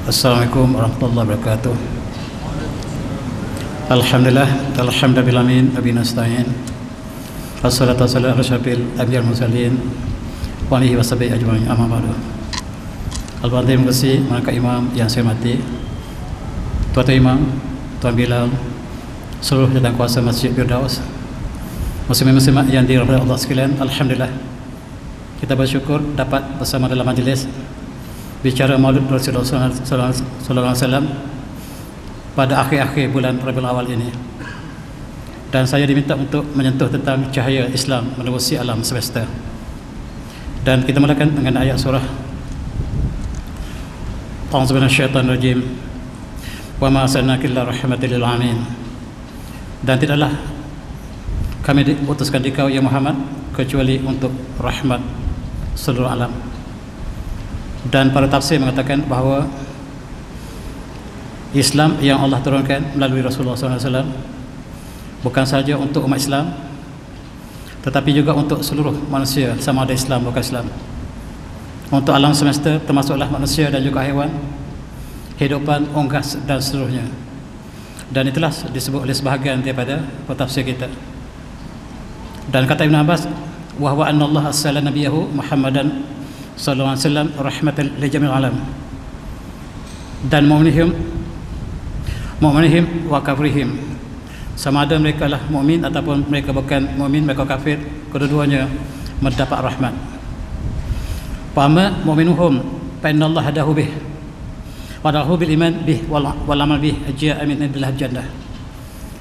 Assalamualaikum warahmatullahi wabarakatuh. Alhamdulillah, alhamdulillah amin, abi nasta'in. Wassalatu wassalamu ala asyrafil anbiya'il mursalin wa alihi washabihi ajma'in. Amma ba'du. Al-Fadhil Mufti Maka Imam yang saya hormati, Tuan Imam, Tuan Bilal, seluruh jawatan kuasa Masjid Firdaus, muslimin-muslimat yang dirahmati Allah sekalian, alhamdulillah kita bersyukur dapat bersama dalam majlis bicara Maulid Rasulullah sallallahu alaihi wasallam pada akhir-akhir bulan Rabiul Awal ini. Dan saya diminta untuk menyentuh tentang cahaya Islam menerusi alam semesta. Dan kita mulakan dengan ayat surah A'udzu minasyaitonir rajim. Wa ma arsalnaka illa rahmatan lil alamin. Dan tidaklah kami diutuskan di kau ya Muhammad kecuali untuk rahmat seluruh alam. Dan para tafsir mengatakan bahawa Islam yang Allah turunkan melalui Rasulullah SAW bukan sahaja untuk umat Islam, tetapi juga untuk seluruh manusia, sama ada Islam bukan Islam, untuk alam semesta termasuklah manusia dan juga haiwan, kehidupan, unggas dan seluruhnya. Dan itulah disebut oleh sebahagian daripada tafsir kita. Dan kata Ibn Abbas, wa huwa anna Allah arsala nabiyahu Muhammadan sallallahu alaihi wasallam rahmatan lil jami'il alam. Dan mu'minihim wa kafirihim, sama ada mereka lah mukmin ataupun mereka bukan mukmin, mereka kafir, kedua-duanya mendapat rahmat. Fama mu'minuhum fa inna Allah hadahu bih wa dahu bil iman bih wal amal bih ja'a min indillah jannah.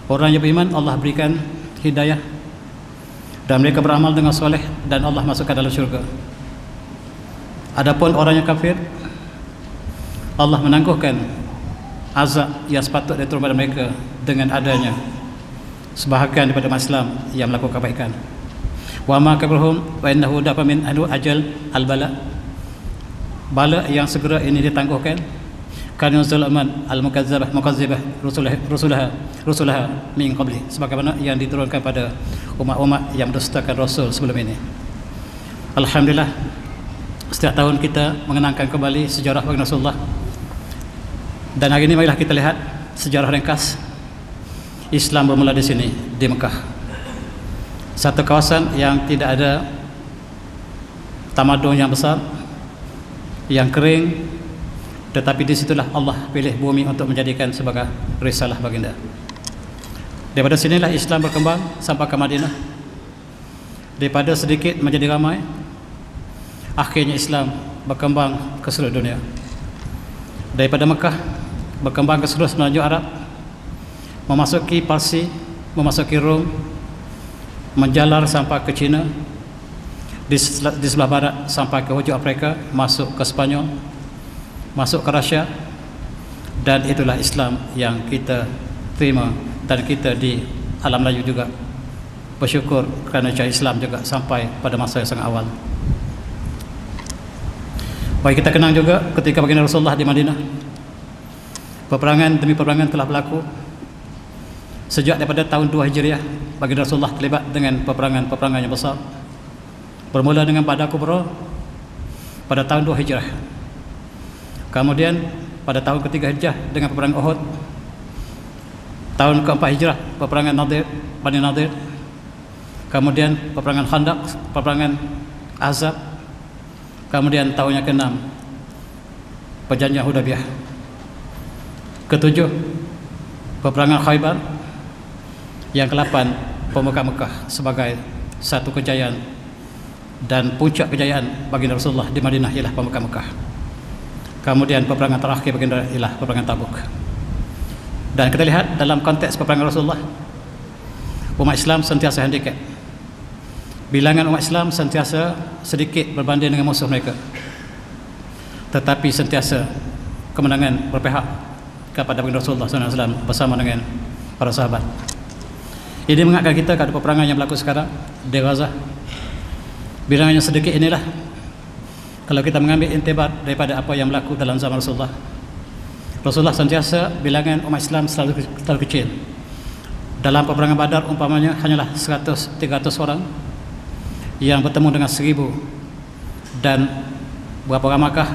Orang yang beriman Allah berikan hidayah dan mereka beramal dengan soleh dan Allah masukkan dalam syurga. Adapun orang yang kafir, Allah menangguhkan azab yang sepatut diturun pada mereka dengan adanya sebahagian daripada umat Islam yang melakukan kebaikan. Wa ma kabruhum wa innahu dafa min adu ajal al-bala. Bala yang segera ini ditangguhkan karena zalaman al-mukazzabah rusulaha min qabli, sebagaimana yang diturunkan pada umat-umat yang mendustakan rasul sebelum ini. Alhamdulillah, setiap tahun kita mengenangkan kembali sejarah baginda Rasulullah. Dan hari ini marilah kita lihat sejarah ringkas Islam bermula di sini, di Mekah. Satu kawasan yang tidak ada tamadun yang besar, yang kering, tetapi disitulah Allah pilih bumi untuk menjadikan sebagai risalah baginda. Daripada sinilah Islam berkembang sampai ke Madinah. Daripada sedikit menjadi ramai, akhirnya Islam berkembang ke seluruh dunia. Daripada Mekah berkembang ke seluruh semenanjung Arab, memasuki Parsi, memasuki Rom, menjalar sampai ke China, di sebelah barat sampai ke hujung Afrika, masuk ke Spanyol, masuk ke Rusia. Dan itulah Islam yang kita terima, dan kita di alam Melayu juga bersyukur kerana cahaya Islam juga sampai pada masa yang sangat awal. Baik, kita kenang juga ketika baginda Rasulullah di Madinah, peperangan demi peperangan telah berlaku. Sejak daripada tahun 2 Hijriah, baginda Rasulullah terlibat dengan peperangan yang besar. Bermula dengan Badar Kubra pada tahun 2 Hijrah. Kemudian pada tahun ke-3 Hijrah dengan peperangan Uhud. Tahun ke-4 Hijrah peperangan Bani Nadir. Kemudian peperangan Khandaq, peperangan Ahzab. Kemudian tahun yang ke-6 perjanjian Hudaybiyah. Ke-7 peperangan Khaybar. Yang ke-8 pembukaan Mekah sebagai satu kejayaan, dan puncak kejayaan baginda Rasulullah di Madinah ialah pembukaan Mekah. Kemudian peperangan terakhir baginda ialah peperangan Tabuk. Dan kita lihat dalam konteks peperangan Rasulullah, umat Islam sentiasa handicap. Bilangan umat Islam sentiasa sedikit berbanding dengan musuh mereka, tetapi sentiasa kemenangan berpihak kepada baginda Rasulullah SAW bersama dengan para sahabat. Ini mengingatkan kita kepada peperangan yang berlaku sekarang di Gaza. Bilangan yang sedikit inilah, kalau kita mengambil intibat daripada apa yang berlaku dalam zaman Rasulullah, Rasulullah sentiasa bilangan umat Islam selalu kecil. Dalam peperangan Badar umpamanya hanyalah 100-300 orang yang bertemu dengan 1000, dan berapa ramakah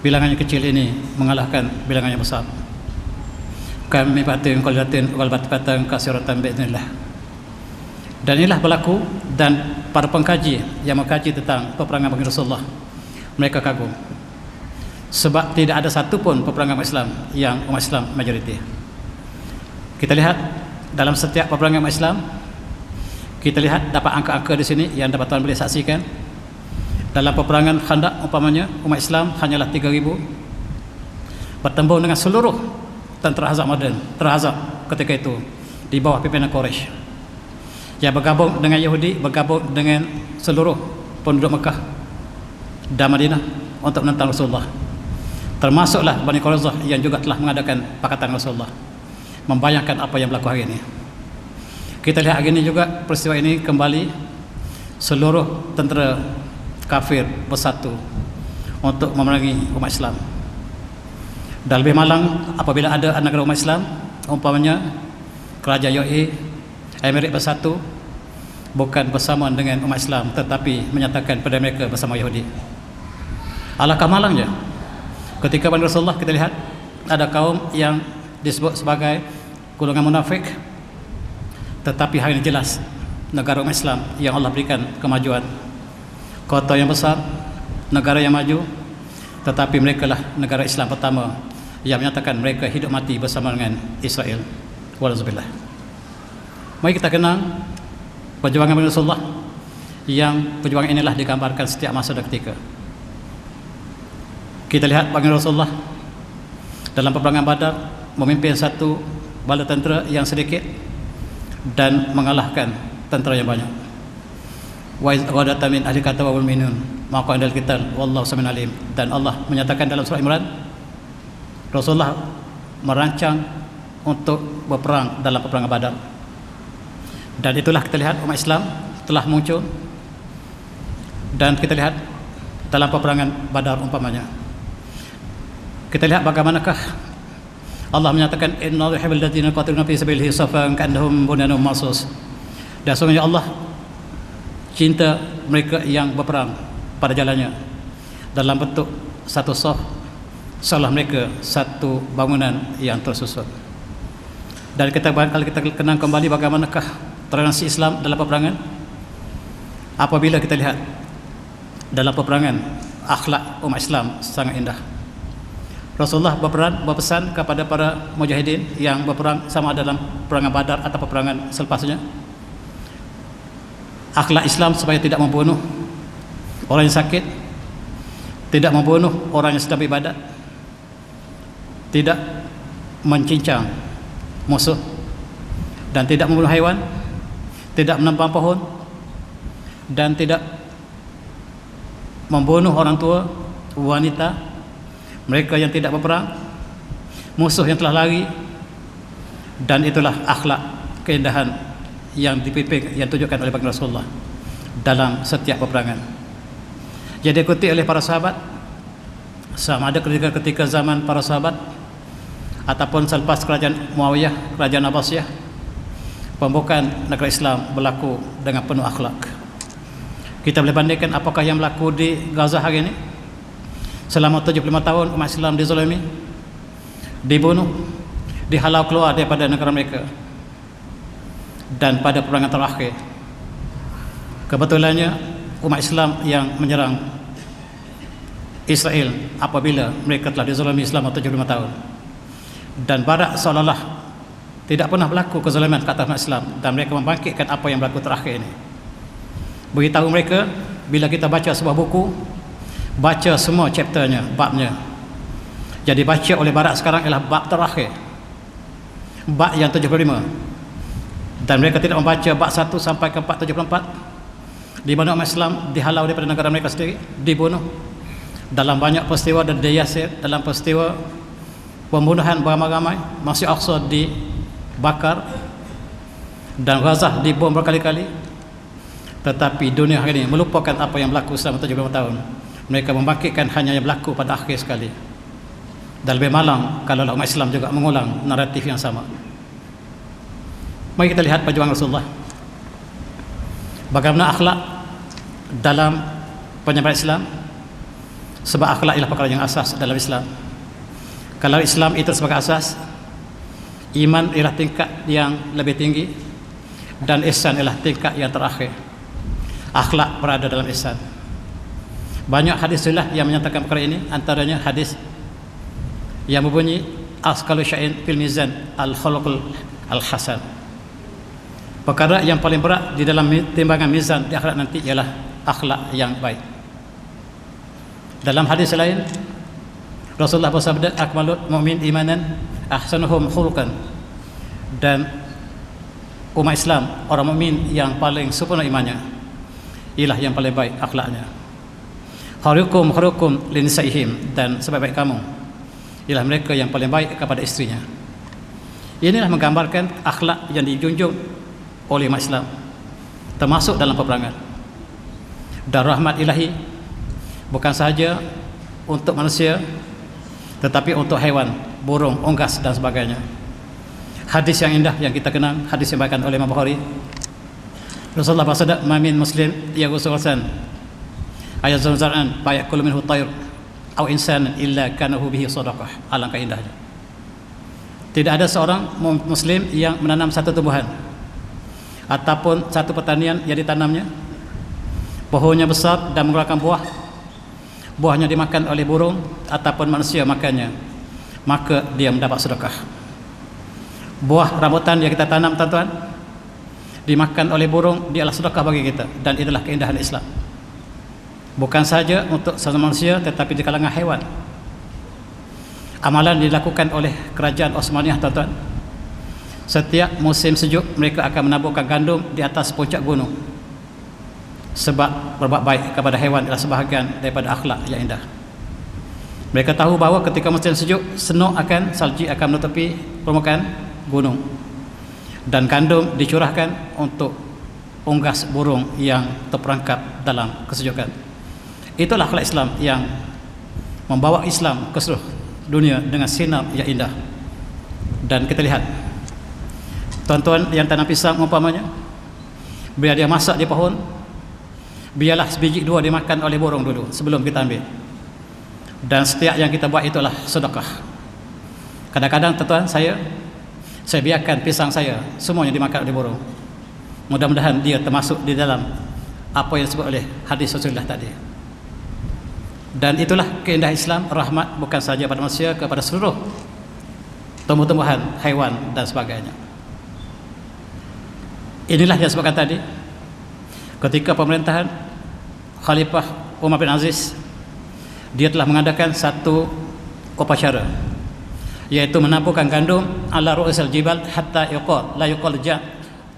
bilangannya kecil ini mengalahkan bilangannya besar. Kami batin qalatin wal batatan kasiratan bi'idznillah. Dan inilah berlaku, dan para pengkaji yang mengkaji tentang peperangan baginda Rasulullah, mereka kagum sebab tidak ada satu pun peperangan Islam yang umat Islam majoriti. Kita lihat dalam setiap peperangan umat Islam, kita lihat dapat angka-angka di sini yang dapat tuan boleh saksikan. Dalam peperangan Khandaq umpamanya, umat Islam hanyalah 3,000 bertembung dengan seluruh tentera Ahzab Madan, terhazab ketika itu di bawah pimpinan Quraisy, yang bergabung dengan Yahudi, bergabung dengan seluruh penduduk Mekah dan Madinah untuk menentang Rasulullah. Termasuklah Bani Quraisyah yang juga telah mengadakan pakatan Rasulullah. Membayangkan apa yang berlaku hari ini. Kita lihat hari ini juga peristiwa ini kembali, seluruh tentera kafir bersatu untuk memerangi umat Islam. Dan lebih malang apabila ada negara umat Islam, umpamanya kerajaan UAE, Emirat bersatu, bukan bersama dengan umat Islam, tetapi menyatakan pada mereka bersama Yahudi. Alangkah malangnya ketika pada Rasulullah kita lihat ada kaum yang disebut sebagai golongan munafik, tetapi hari ini jelas negara umat Islam yang Allah berikan kemajuan, kota yang besar, negara yang maju, tetapi mereka lah negara Islam pertama yang menyatakan mereka hidup mati bersama dengan Israel. Walauzubillah. Mari kita kenang perjuangan Rasulullah, yang perjuangan inilah digambarkan setiap masa dan ketika. Kita lihat baginda Rasulullah dalam peperangan Badar memimpin satu bala tentera yang sedikit dan mengalahkan tentera yang banyak. Wa ghadata min ahli kata wal minun maka andal qital wallahu samiun alim. Dan Allah menyatakan dalam surah Imran, Rasulullah merancang untuk berperang dalam peperangan Badar. Dan itulah kita lihat umat Islam telah muncul, dan kita lihat dalam peperangan Badar umpamanya, kita lihat bagaimanakah Allah menyatakan inna yuhibbul ladzina yuqatiluna fi sabilihi saffan ka'annahum bunyanun marsus. Dan sesungguhnya Allah cinta mereka yang berperang pada jalannya dalam bentuk satu saf, seolah mereka satu bangunan yang tersusun. Dan kalau kita kenang kembali bagaimanakah toleransi Islam dalam peperangan, apabila kita lihat dalam peperangan akhlak umat Islam sangat indah. Rasulullah berpesan kepada para mujahidin yang berperang sama dalam peperangan Badar atau peperangan selepasnya, akhlak Islam supaya tidak membunuh orang yang sakit, tidak membunuh orang yang sedang beribadat, tidak mencincang musuh, dan tidak membunuh haiwan, tidak menebang pohon, dan tidak membunuh orang tua, wanita, mereka yang tidak berperang, musuh yang telah lari. Dan itulah akhlak keindahan yang dipimpin, yang tunjukkan oleh baginda Rasulullah dalam setiap peperangan. Jadi diikuti oleh para sahabat, sama ada ketika zaman para sahabat ataupun selepas kerajaan Muawiyah, kerajaan Abbasiyah, pembukaan negara Islam berlaku dengan penuh akhlak. Kita boleh bandingkan apakah yang berlaku di Gaza hari ini. Selama 75 tahun umat Islam dizalimi, dibunuh, dihalau keluar daripada negara mereka. Dan pada peperangan terakhir, kebetulannya umat Islam yang menyerang Israel apabila mereka telah dizalimi selama 75 tahun. Dan Barat seolah-olah tidak pernah berlaku kezaliman ke atas umat Islam, dan mereka membangkitkan apa yang berlaku terakhir ini. Beritahu mereka, bila kita baca sebuah buku, baca semua chapternya, babnya. Jadi baca oleh Barat sekarang ialah bab terakhir, bab yang 75. Dan mereka tidak membaca bab 1 sampai ke 474, di mana umat Islam dihalau daripada negara mereka sendiri, dibunuh dalam banyak peristiwa, dan Yasir dalam peristiwa pembunuhan beramai-ramai, Masjid Aqsa dibakar, dan Gaza dibom berkali-kali. Tetapi dunia hari ini melupakan apa yang berlaku selama 75 tahun. Mereka membangkitkan hanya yang berlaku pada akhir sekali. Dan lebih malang kalau umat Islam juga mengulang naratif yang sama. Mari kita lihat perjuangan Rasulullah, bagaimana akhlak dalam penyebaran Islam. Sebab akhlak ialah perkara yang asas dalam Islam. Kalau Islam itu sebagai asas, iman ialah tingkat yang lebih tinggi, dan ihsan ialah tingkat yang terakhir. Akhlak berada dalam ihsan. Banyak hadis yang menyatakan perkara ini, antaranya hadis yang berbunyi asqalu syai'in fil mizan al-khuluqul al-hasan. Perkara yang paling berat di dalam timbangan mizan di akhirat nanti ialah akhlak yang baik. Dalam hadis lain Rasulullah bersabda, akmalul mu'min imanan ahsanuhum khuluqan. Dan umat Islam, orang mukmin yang paling sempurna imannya ialah yang paling baik akhlaknya. Khairukum linisaihim, dan sebaik-baik kamu ialah mereka yang paling baik kepada istrinya. Inilah menggambarkan akhlak yang dijunjung oleh umat Islam, termasuk dalam peperangan. Dan rahmat ilahi bukan sahaja untuk manusia, tetapi untuk hewan, burung, unggas dan sebagainya. Hadis yang indah yang kita kenal, hadis yang dibawakan oleh Imam Bukhari. Rasulullah bersabda, "Ma min muslim yaghussan ayat zar'an fa yakulu minhu tayr aw insan illa kanahu bihi sadaqah." Alangkah indahnya. Tidak ada seorang muslim yang menanam satu tumbuhan ataupun satu pertanian yang ditanamnya, pohonnya besar dan mengeluarkan buah, buahnya dimakan oleh burung ataupun manusia makannya, maka dia mendapat sedekah. Buah rambutan yang kita tanam, tuan-tuan, dimakan oleh burung, dia adalah sedekah bagi kita, dan itulah keindahan Islam. Bukan saja untuk sesama manusia, tetapi di kalangan hewan. Amalan dilakukan oleh kerajaan Osmaniyah, tuan-tuan. Setiap musim sejuk mereka akan menaburkan gandum di atas puncak gunung, sebab berbuat baik kepada hewan adalah sebahagian daripada akhlak yang indah. Mereka tahu bahawa ketika musim sejuk, salji akan menutupi permukaan gunung, dan gandum dicurahkan untuk unggas burung yang terperangkap dalam kesejukan. Itulah akhlak Islam yang membawa Islam ke seluruh dunia dengan sinar yang indah. Dan kita lihat, tuan-tuan yang tanam pisang umpamanya, bila dia masak di pohon, biarlah sebiji dua dimakan oleh burung dulu sebelum kita ambil. Dan setiap yang kita buat itulah sedekah. Kadang-kadang, tuan-tuan, saya biarkan pisang saya semuanya dimakan oleh burung. Mudah-mudahan dia termasuk di dalam apa yang disebut oleh hadis Rasulullah tadi. Dan itulah keindahan Islam, rahmat bukan saja pada manusia, kepada seluruh tumbuh-tumbuhan, haiwan dan sebagainya. Inilah yang disebutkan tadi ketika pemerintahan Khalifah Umar bin Aziz, dia telah mengadakan satu upacara, yaitu menaburkan gandum ala ru'usil jibal hatta yuqal la yuqal ja'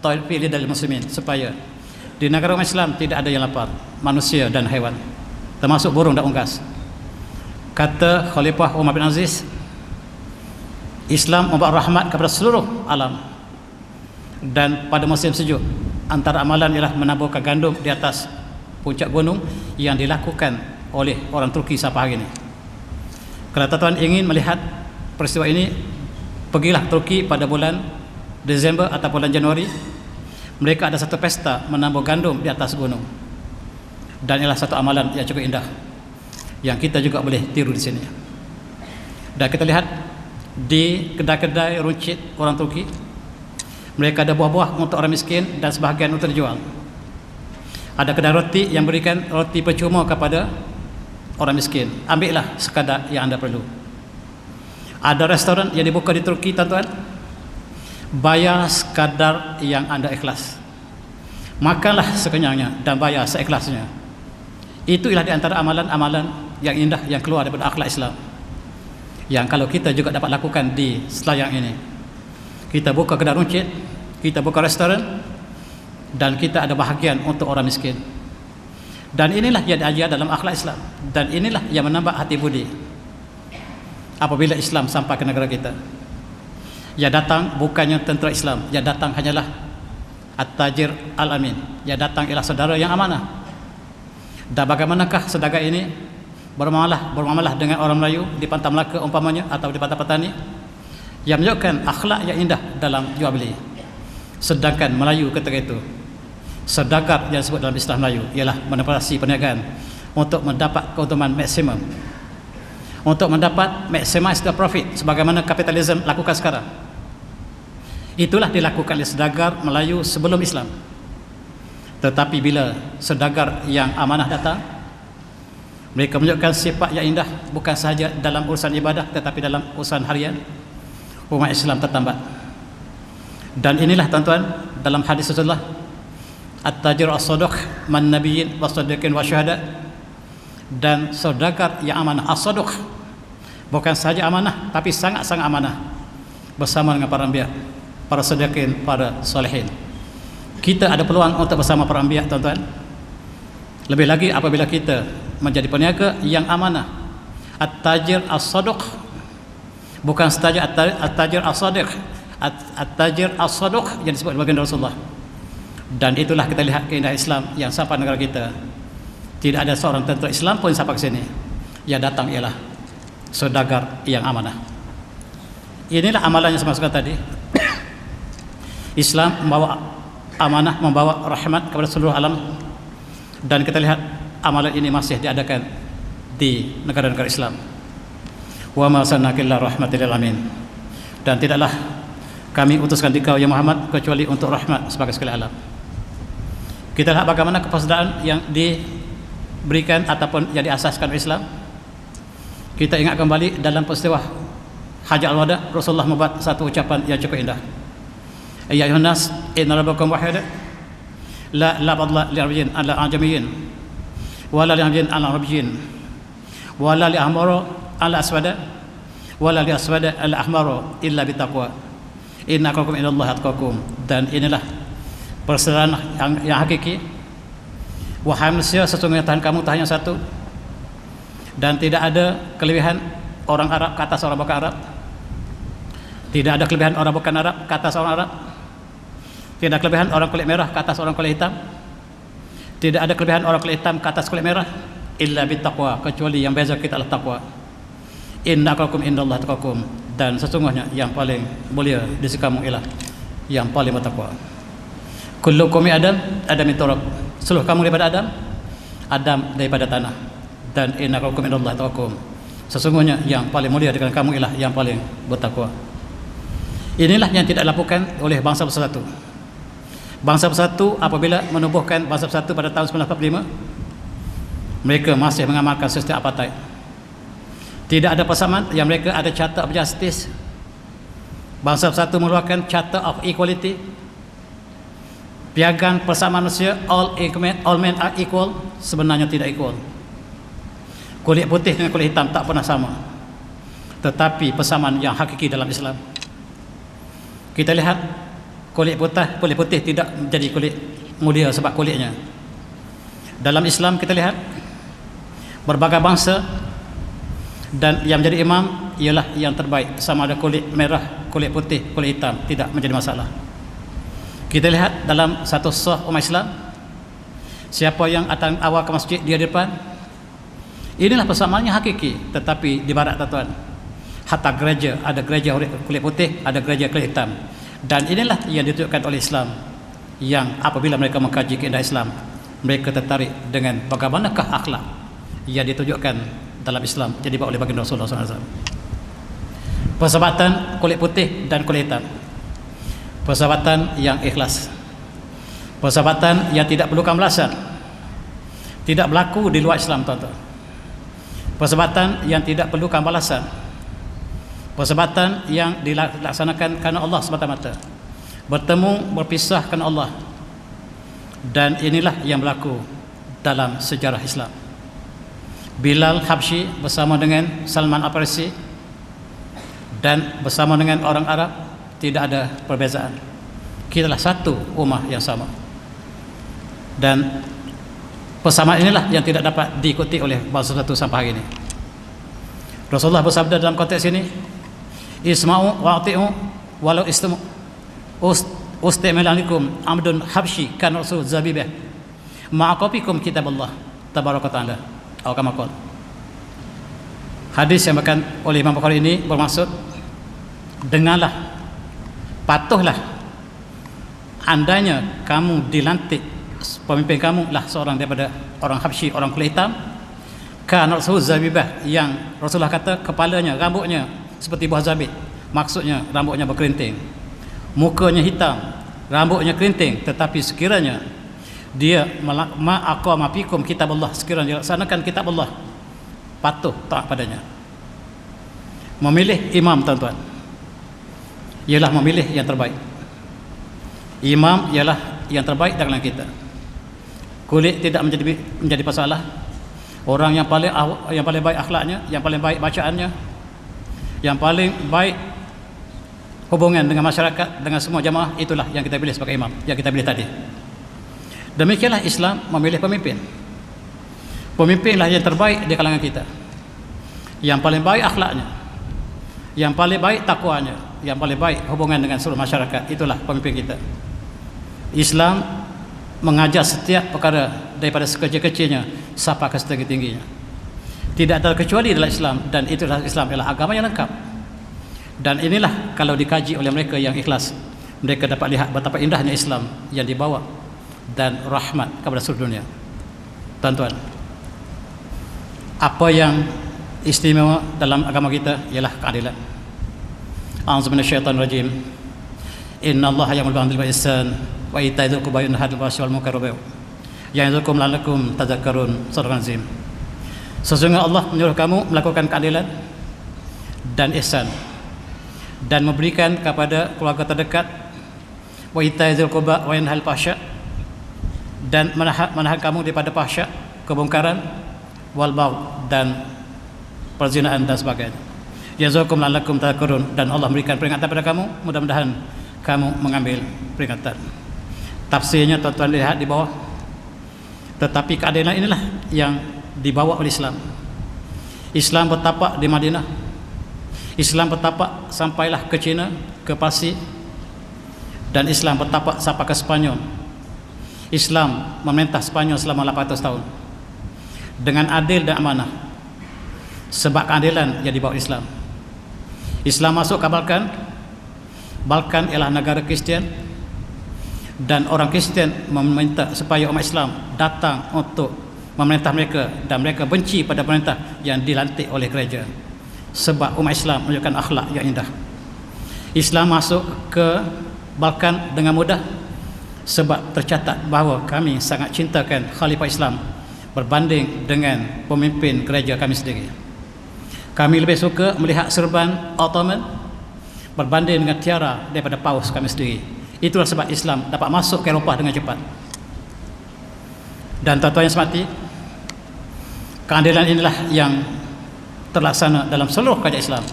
ta'il fi lidal muslimin, supaya di negara umat Islam tidak ada yang lapar, manusia dan haiwan, termasuk burung dan unggas. Kata Khalifah Umar bin Aziz, Islam membawa rahmat kepada seluruh alam, dan pada musim sejuk antara amalan ialah menaburkan gandum di atas puncak gunung yang dilakukan oleh orang Turki sampai hari ini. Kalau tuan-tuan ingin melihat peristiwa ini, pergilah Turki pada bulan Desember atau bulan Januari. Mereka ada satu pesta menambah gandum di atas gunung, dan ialah satu amalan yang cukup indah yang kita juga boleh tiru di sini. Dan kita lihat di kedai-kedai runcit orang Turki, mereka ada buah-buah untuk orang miskin dan sebahagian untuk dijual. Ada kedai roti yang berikan roti percuma kepada orang miskin, ambillah sekadar yang anda perlu. Ada restoran yang dibuka di Turki, tuan-tuan, bayar sekadar yang anda ikhlas, makanlah sekenyangnya dan bayar seikhlasnya. Itu ialah di antara amalan-amalan yang indah yang keluar daripada akhlak Islam, yang kalau kita juga dapat lakukan di Selayang ini. Kita buka kedai runcit, kita buka restoran, dan kita ada bahagian untuk orang miskin. Dan inilah yang diajar dalam akhlak Islam, dan inilah yang menambah hati budi apabila Islam sampai ke negara kita. Yang datang bukannya tentera Islam, yang datang hanyalah At-Tajir Al-Amin, yang datang ialah saudara yang amanah. Dan bagaimanakah saudagar ini bermuamalah dengan orang Melayu di Pantai Melaka umpamanya, atau di Pantai Petani, yang menunjukkan akhlak yang indah dalam jual beli. Sedangkan Melayu ketika itu, saudagar yang disebut dalam istilah Melayu ialah manipulasi perniagaan untuk mendapat keuntungan maksimum, untuk mendapat maximize the profit sebagaimana kapitalisme lakukan sekarang. Itulah dilakukan oleh saudagar Melayu sebelum Islam. Tetapi bila saudagar yang amanah datang, mereka menunjukkan sifat yang indah bukan sahaja dalam urusan ibadah tetapi dalam urusan harian. Umat Islam tertambat. Dan inilah tuan-tuan dalam hadis Rasulullah, at-tajir as-saduq man nabiyyin was-sadiqin wasyuhada, dan saudagar yang amanah as-saduq bukan sahaja amanah tapi sangat-sangat amanah bersama dengan para anbiya, para sadiqin, para salihin. Kita ada peluang untuk bersama para anbiya, tuan-tuan. Lebih lagi apabila kita menjadi peniaga yang amanah. At-tajir as-saduq bukan sahaja at-tajir as-sadiq, at-tajir as-saduq yang disebut baginda Rasulullah. Dan itulah kita lihat keindahan Islam yang sampai negara kita. Tidak ada seorang tentera Islam pun sampai ke sini. Yang datang ialah saudagar yang amanah. Inilah amalan yang saya maksudkan tadi. Islam membawa amanah, membawa rahmat kepada seluruh alam. Dan kita lihat amalan ini masih diadakan di negara-negara Islam. Wa ma arsalnaka illa rahmatan lil alamin. Dan tidaklah kami utuskan dikau ya Muhammad kecuali untuk rahmat sebagai sekalian alam. Kita lihat bagaimana kepesertaan yang diberikan ataupun yang diasaskan oleh Islam. Kita ingat kembali dalam peristiwa Hajjah al-Wada, Rasulullah membuat satu ucapan yang cukup indah. Ya ayuhan nas, inna rabbakum wahid, la fadla li arabiyyin ala ajamiyyin, wala li ajamiyyin ala arabiyyin, wala li ahmara ala aswada, wala li aswada ala ahmara illa bitaqwa. Inna akrakum inallahi atqakum. Dan inilah persaudaraan yang hakiki. Wahai manusia, sesungguhnya Tuhan kamu Tuhan yang satu, dan tidak ada kelebihan orang Arab ke atas orang bukan Arab. Tidak ada kelebihan orang bukan Arab ke atas orang Arab. Tidak ada kelebihan orang kulit merah ke atas orang kulit hitam. Tidak ada kelebihan orang kulit hitam ke atas kulit merah. Illa bittaqwa, kecuali yang beza kita adalah takwa. Inna akrakum indallahi atqakum. Dan sesungguhnya yang paling mulia di sisi kamu ialah yang paling bertakwa. Kullukum Adam, Adam min turab. Seluruh kamu daripada Adam, Adam daripada tanah. Dan inna akrakum indallahi atqakum. Sesungguhnya yang paling mulia di kalangan kamu ialah yang paling bertakwa. Inilah yang tidak dilakukan oleh bangsa bersatu. Bangsa bersatu apabila menubuhkan bangsa bersatu pada tahun 1945, mereka masih mengamalkan sistem apartheid. Tidak ada persamaan, yang mereka ada Charter of Justice. Bangsa bersatu mengeluarkan Charter of Equality, piagam persamaan manusia, all men are equal. Sebenarnya tidak equal. Kulit putih dengan kulit hitam tak pernah sama. Tetapi persamaan yang hakiki dalam Islam. Kita lihat kulit putih tidak menjadi kulit mulia sebab kulitnya. Dalam Islam kita lihat berbagai bangsa, dan yang menjadi imam ialah yang terbaik, sama ada kulit merah, kulit putih, kulit hitam, tidak menjadi masalah. Kita lihat dalam satu sah umat Islam, siapa yang datang awal ke masjid dia di depan. Inilah persamaannya hakiki. Tetapi di barat, tuan-tuan, hatta gereja, ada gereja kulit putih, ada gereja kulit hitam. Dan inilah yang ditunjukkan oleh Islam, yang apabila mereka mengkaji keindahan Islam, mereka tertarik dengan bagaimanakah akhlak yang ditunjukkan dalam Islam yang dibawa oleh baginda Rasulullah SAW. Persahabatan kulit putih dan kulit hitam, persahabatan yang ikhlas, persahabatan yang tidak perlukan balasan, tidak berlaku di luar Islam, tuan-tuan. Persahabatan yang tidak perlukan balasan, persahabatan yang dilaksanakan kerana Allah semata-mata, bertemu berpisah kerana Allah. Dan inilah yang berlaku dalam sejarah Islam. Bilal Habsyi bersama dengan Salman Al-Farisi dan bersama dengan orang Arab, tidak ada perbezaan. Kitalah satu ummah yang sama. Dan persamaan inilah yang tidak dapat diikuti oleh bangsa satu sampai hari ini. Rasulullah bersabda dalam konteks ini, isma'u wa'ati'u walau ustimilanikum amdun habsyi kan rasul zabibah ma'aqabikum kitaballah tabaraka ta'ala. Al-Kamakul. Hadis yang bahkan oleh Imam Bukhari ini bermaksud, dengarlah, patuhlah, andainya kamu dilantik, pemimpin kamu lah seorang daripada orang Habsyi, orang kulit hitam, Kan Rasul zabibah, yang Rasulullah kata kepalanya, rambutnya seperti buah zabib. Maksudnya rambutnya berkerinting, mukanya hitam, rambutnya kerinting. Tetapi sekiranya dia aqama fikum kitab Allah, sekiranya laksanakan kitab Allah, patuh taat padanya. Memilih imam, tuan-tuan, ialah memilih yang terbaik. Imam ialah yang terbaik dalam kita. Kulit tidak menjadi masalah. Orang yang paling baik akhlaknya, yang paling baik bacaannya, yang paling baik hubungan dengan masyarakat, dengan semua jamaah, itulah yang kita pilih sebagai imam, yang kita pilih tadi. Demikianlah Islam memilih pemimpin. Pemimpinlah yang terbaik di kalangan kita, yang paling baik akhlaknya, yang paling baik takwanya, yang paling baik hubungan dengan seluruh masyarakat. Itulah pemimpin kita. Islam mengajar setiap perkara daripada sekecil-kecilnya sampai ke setinggi-tingginya. Tidak ada kecuali dalam Islam, dan itulah Islam ialah agama yang lengkap. Dan inilah kalau dikaji oleh mereka yang ikhlas, mereka dapat lihat betapa indahnya Islam yang dibawa dan rahmat kepada seluruh dunia. Tuan-tuan, apa yang istimewa dalam agama kita ialah keadilan. A'udzu minasyaitonir rajim. Innallaha ya'muru bil 'adli wal ihsan wa ita'i dzil qurba wa yanha 'anil fahsya'i wal munkari wa ya'idzukum la'allakum tadhakkarun. Sadaqallahul azim. Sesungguhnya Allah menyuruh kamu melakukan keadilan dan ihsan, dan memberikan kepada keluarga terdekat, wa ita'i dzil qurba wa yanha 'anil fahsya', dan menahan kamu daripada fahsya, kebongkaran, wal bagh, dan perzinaan dan sebagainya. Ya'idzukum la'allakum tadhakkarun, dan Allah memberikan peringatan pada kamu, mudah-mudahan kamu mengambil peringatan. Tafsirnya tuan-tuan lihat di bawah. Tetapi keadilan inilah yang dibawa oleh Islam. Islam bertapak di Madinah, Islam bertapak sampailah ke China, ke Parsi, dan Islam bertapak sampai ke Spanyol. Islam memerintah Spanyol selama 800 tahun dengan adil dan amanah. Sebab keadilan yang dibawa Islam. Islam masuk ke Balkan. Balkan ialah negara Kristian, dan orang Kristian meminta supaya umat Islam datang untuk memerintah mereka, dan mereka benci pada pemerintah yang dilantik oleh gereja, sebab umat Islam menunjukkan akhlak yang indah. Islam masuk ke Balkan dengan mudah sebab tercatat bahawa kami sangat cintakan Khalifah Islam berbanding dengan pemimpin gereja kami sendiri. Kami lebih suka melihat serban Ottoman berbanding dengan tiara daripada paus kami sendiri. Itulah sebab Islam dapat masuk ke Eropah dengan cepat. Dan tuan-tuan yang semati, keadilan inilah yang terlaksana dalam seluruh kerajaan Islam.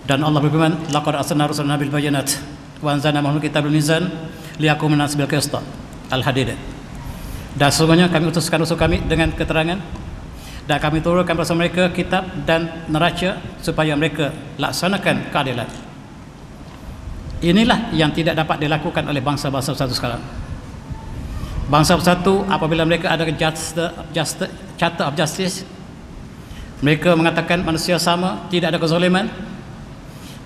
Dan Allah berfirman, laqad arsalna rusulana bil bayyinat wa anzalna ma'ahum kitabal mizan liyahkuma an-nas bil qist. Al-Hadid. Dan sesungguhnya kami utuskan rasul kami dengan keterangan, dan kami turunkan bersama mereka kitab dan neraca supaya mereka laksanakan keadilan. Inilah yang tidak dapat dilakukan oleh bangsa-bangsa bersatu sekarang. Bangsa bersatu apabila mereka ada Charter of Justice, mereka mengatakan manusia sama, tidak ada kezaliman.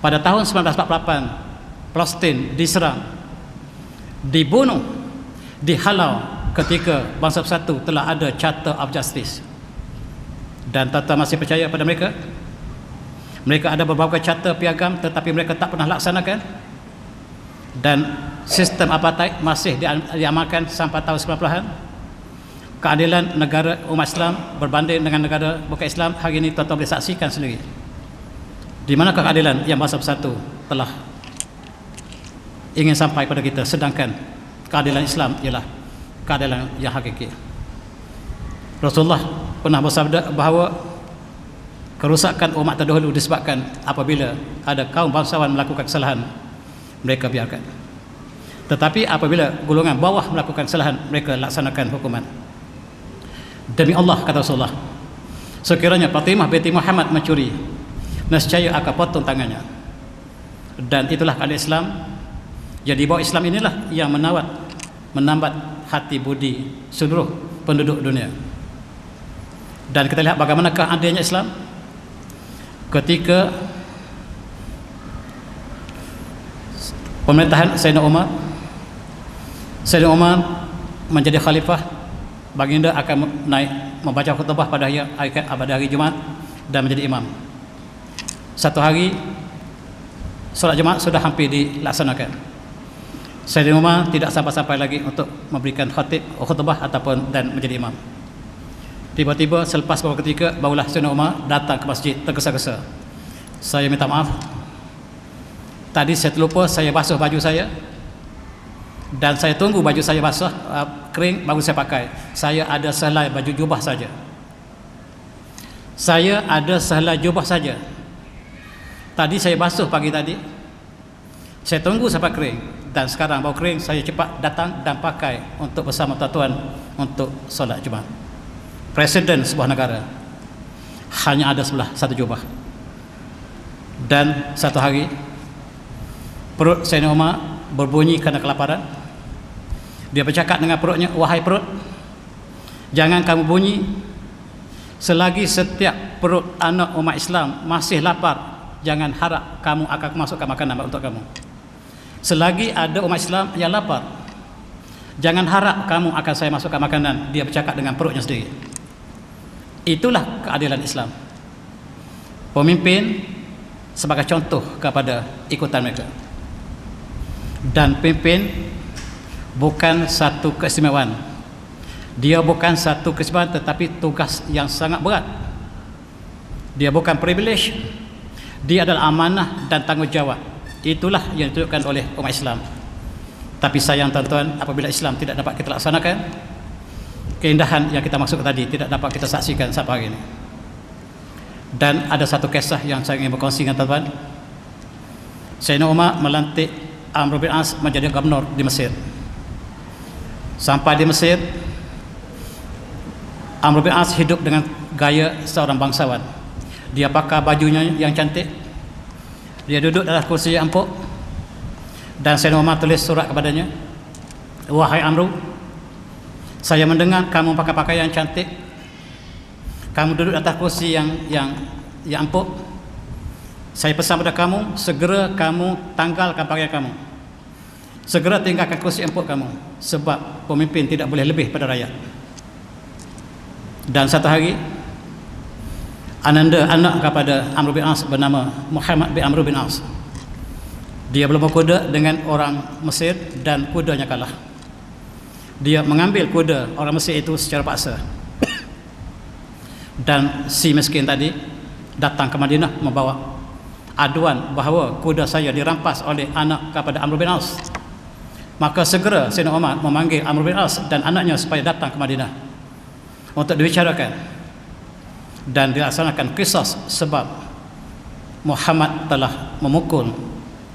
Pada tahun 1948 Palestin diserang, dibunuh, dihalau ketika bangsa bersatu telah ada Charter of Justice. Dan Tata masih percaya pada mereka. Mereka ada beberapa charter piagam, tetapi mereka tak pernah laksanakan. Dan sistem apartheid masih diamalkan sampai tahun 90-an. Keadilan negara umat Islam berbanding dengan negara bukan Islam hari ini tuan-tuan boleh saksikan sendiri. Di manakah keadilan yang bangsa bersatu telah ingin sampai pada kita, sedangkan keadilan Islam ialah keadilan yang hakiki. Rasulullah pernah bersabda bahawa kerusakan umat terdahulu disebabkan apabila ada kaum bangsawan melakukan kesalahan, mereka biarkan. Tetapi apabila golongan bawah melakukan kesalahan, mereka laksanakan hukuman. Demi Allah, kata Rasulullah, sekiranya Fatimah binti Muhammad mencuri, nescaya akan potong tangannya. Dan itulah keadilan Islam. Yang dibawa Islam inilah yang menambat hati budi seluruh penduduk dunia. Dan kita lihat bagaimanakah adilnya Islam ketika pemerintahan Sayyidina Umar menjadi khalifah. Baginda akan naik membaca khutbah pada hari Jumaat dan menjadi imam. Satu hari solat Jumaat sudah hampir dilaksanakan. Sayyidina Umar tidak sampai-sampai lagi untuk memberikan khutbah ataupun dan menjadi imam. Tiba-tiba selepas beberapa ketika barulah Sayyidina Umar datang ke masjid tergesa-gesa. Saya minta maaf, tadi saya terlupa saya basuh baju saya, dan saya tunggu baju saya basah kering baru saya pakai. Saya ada sehelai baju jubah saja. Saya ada sehelai jubah saja. Tadi saya basuh pagi tadi, saya tunggu sampai kering, dan sekarang baru kering saya cepat datang dan pakai untuk bersama tuan-tuan untuk solat Jumaat. Presiden sebuah negara hanya ada satu jubah. Dan satu hari perut Sayyidina Umar berbunyi kerana kelaparan. Dia bercakap dengan perutnya, wahai perut, jangan kamu bunyi selagi setiap perut anak umat Islam masih lapar. Jangan harap kamu akan masukkan makanan untuk kamu. Selagi ada umat Islam yang lapar, jangan harap kamu akan saya masukkan makanan. Dia bercakap dengan perutnya sendiri. Itulah keadilan Islam. Pemimpin sebagai contoh kepada ikutan mereka. Dan pemimpin bukan satu keistimewaan. Dia bukan satu keistimewaan, tetapi tugas yang sangat berat. Dia bukan privilege. Dia adalah amanah dan tanggungjawab. Itulah yang ditunjukkan oleh umat Islam. Tapi sayang tuan-tuan, apabila Islam tidak dapat kita laksanakan, keindahan yang kita maksud tadi tidak dapat kita saksikan sampai hari ini. Dan ada satu kisah yang saya ingin berkongsi dengan tuan-tuan. Sayyidina Umar melantik Amr bin As menjadi gubernur di Mesir. Sampai di Mesir, Amr bin As hidup dengan gaya seorang bangsawan. Dia pakai bajunya yang cantik, dia duduk dalam kursi yang empuk, dan Sayyidina Umar tulis surat kepadanya, wahai Amr, saya mendengar kamu pakai pakaian cantik, kamu duduk atas kursi yang empuk. Saya pesan pada kamu, segera kamu tanggalkan pakaian kamu, segera tinggalkan kursi empuk kamu, sebab pemimpin tidak boleh lebih pada rakyat. Dan satu hari, ananda anak kepada Amr bin As bernama Muhammad bin Amr bin As, dia berlomba kuda dengan orang Mesir dan kudanya kalah. Dia mengambil kuda orang Mesir itu secara paksa. Dan si miskin tadi datang ke Madinah membawa aduan bahawa kuda saya dirampas oleh anak kepada Amr bin As. Maka segera Sayyidina Umar memanggil Amr bin As dan anaknya supaya datang ke Madinah untuk dibicarakan dan dilaksanakan qisas, sebab Muhammad telah memukul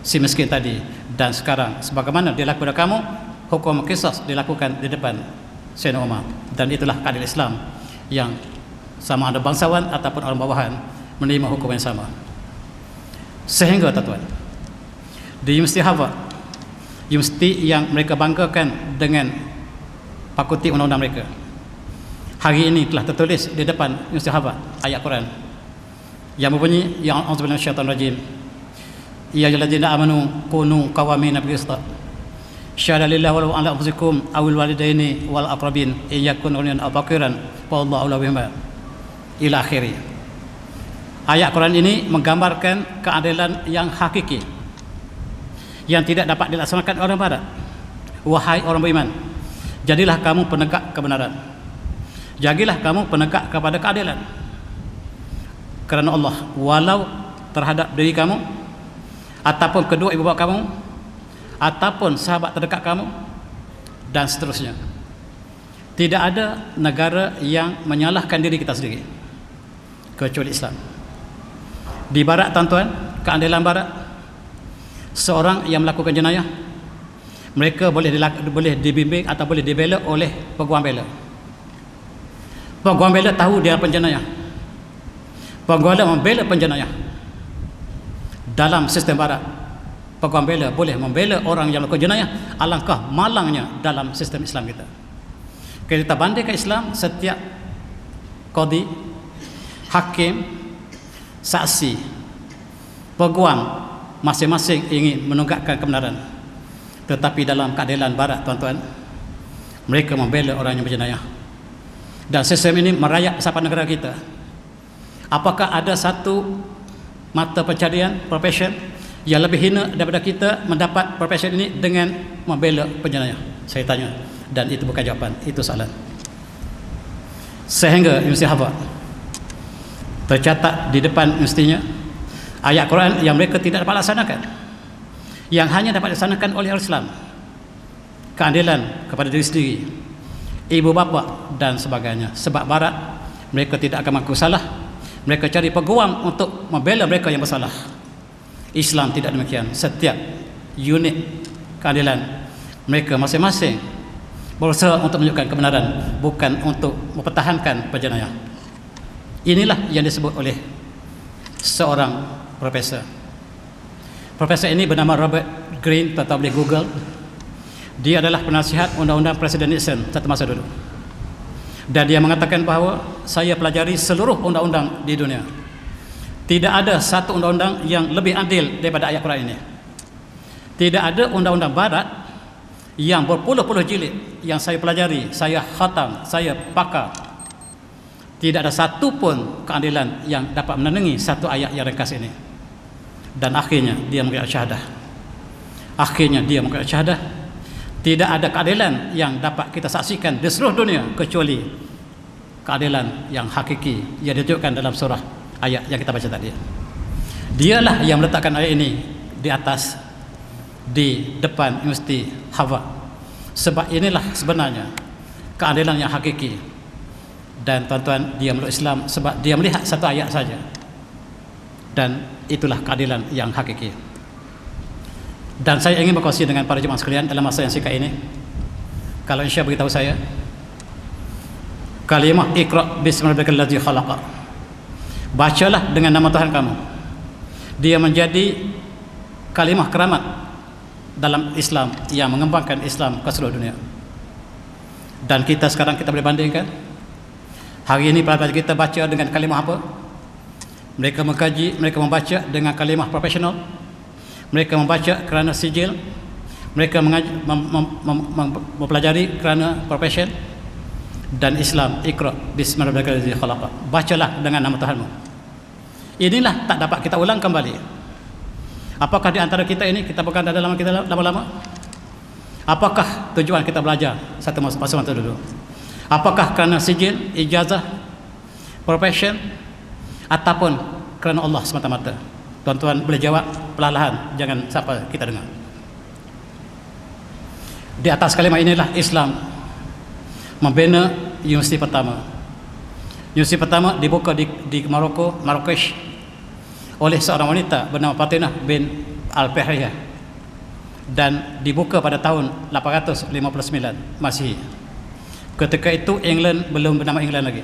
si miskin tadi, dan sekarang sebagaimana dilakukan kamu, hukum qisas dilakukan di depan Sayyidina Umar. Dan itulah keadilan Islam, yang sama ada bangsawan ataupun orang bawahan menerima hukum yang sama. Sehingga tuan-tuan, di Universiti Harvard, universiti yang mereka banggakan dengan fakulti undang-undang mereka, hari ini telah tertulis di depan Universiti Harvard ayat Quran yang berbunyi, ya a'udzubillahi minasyaitonir rajim, ya ayyuhalladzina amanu kunu qawwamina bil qist syahada lillahi wa ala anfusikum awil walidaini wal aqrabin in yakun ghaniyan aw faqiran wallahu a'lam bihima ila akhiri. Ayat Quran ini menggambarkan keadilan yang hakiki yang tidak dapat dilaksanakan orang barat. Wahai orang beriman, jadilah kamu penegak kebenaran, jagilah kamu penegak kepada keadilan kerana Allah, walau terhadap diri kamu ataupun kedua ibu bapa kamu ataupun sahabat terdekat kamu, dan seterusnya. Tidak ada negara yang menyalahkan diri kita sendiri kecuali Islam. Di barat tuan-tuan, keadilan barat, seorang yang melakukan jenayah, mereka boleh dibimbing atau boleh dibela oleh peguam bela. Peguam bela tahu dia penjenayah. Peguam bela membela penjenayah. Dalam sistem barat, peguam bela boleh membela orang yang melakukan jenayah. Alangkah malangnya dalam sistem Islam kita. Kita bandingkan Islam, setiap qadi, hakim, saksi, peguam masing-masing ingin menegakkan kebenaran. Tetapi dalam keadilan barat tuan-tuan, mereka membela orang yang berjenayah. Dan sistem ini merayap sampai negara kita. Apakah ada satu mata pencarian, profession yang lebih hina daripada kita mendapat profession ini dengan membela penjenayah? Saya tanya, dan itu bukan jawapan, itu soalan. Sehingga Universiti Harvard tercatat di depan universitinya ayat Quran yang mereka tidak dapat laksanakan, yang hanya dapat dilaksanakan oleh orang Islam. Keadilan kepada diri sendiri, ibu bapa dan sebagainya. Sebab Barat mereka tidak akan mengaku salah, mereka cari peguam untuk membela mereka yang bersalah. Islam tidak demikian. Setiap unit keadilan mereka masing-masing berusaha untuk menunjukkan kebenaran, bukan untuk mempertahankan penjenayah. Inilah yang disebut oleh seorang profesor. Profesor ini bernama Robert Greene, atau boleh Google. Dia adalah penasihat undang-undang Presiden Nixon satu masa dulu. Dan dia mengatakan bahawa saya pelajari seluruh undang-undang di dunia. Tidak ada satu undang-undang yang lebih adil daripada ayat Quran ini. Tidak ada undang-undang Barat yang berpuluh-puluh jilid yang saya pelajari, saya khatam, saya pakar. Tidak ada satu pun keadilan yang dapat menandingi satu ayat yang ringkas ini. Dan akhirnya dia mengucapkan syahadah. Akhirnya dia mengucapkan syahadah. Tidak ada keadilan yang dapat kita saksikan di seluruh dunia kecuali keadilan yang hakiki yang ditunjukkan dalam surah ayat yang kita baca tadi. Dialah yang meletakkan ayat ini di atas, di depan Universiti Harvard. Sebab inilah sebenarnya keadilan yang hakiki. Dan tuan-tuan, dia meluk Islam sebab dia melihat satu ayat saja. Dan itulah keadilan yang hakiki. Dan saya ingin berkongsi dengan para jemaah sekalian dalam masa yang singkat ini. Kalau insya beritahu saya, kalimah Iqra bismi rabbikal ladzi khalaq. Bacalah dengan nama Tuhan kamu. Dia menjadi kalimah keramat dalam Islam yang mengembangkan Islam ke seluruh dunia. Dan kita sekarang kita boleh bandingkan. Hari ini pelajar kita baca dengan kalimah apa? Mereka mengkaji, mereka membaca dengan kalimah profesional. Mereka membaca kerana sijil. Mereka mempelajari kerana profession. Dan Islam, Iqra bismi rabbikal ladzi khalaq. Bacalah dengan nama Tuhanmu. Inilah tak dapat kita ulang kembali. Apakah di antara kita ini kita bukan ada lama kita lama-lama? Apakah tujuan kita belajar satu masa dulu? Apakah kerana sijil, ijazah, profession, ataupun kerana Allah semata-mata? Tuan-tuan boleh jawab perlahan-lahan, jangan sampai kita dengar. Di atas kalimah inilah Islam membina universiti pertama. Universiti pertama dibuka di Maroko, Marrakesh, oleh seorang wanita bernama Fatinah bin Al-Fahriyah, dan dibuka pada tahun 859 Masihi. Ketika itu England belum bernama England lagi.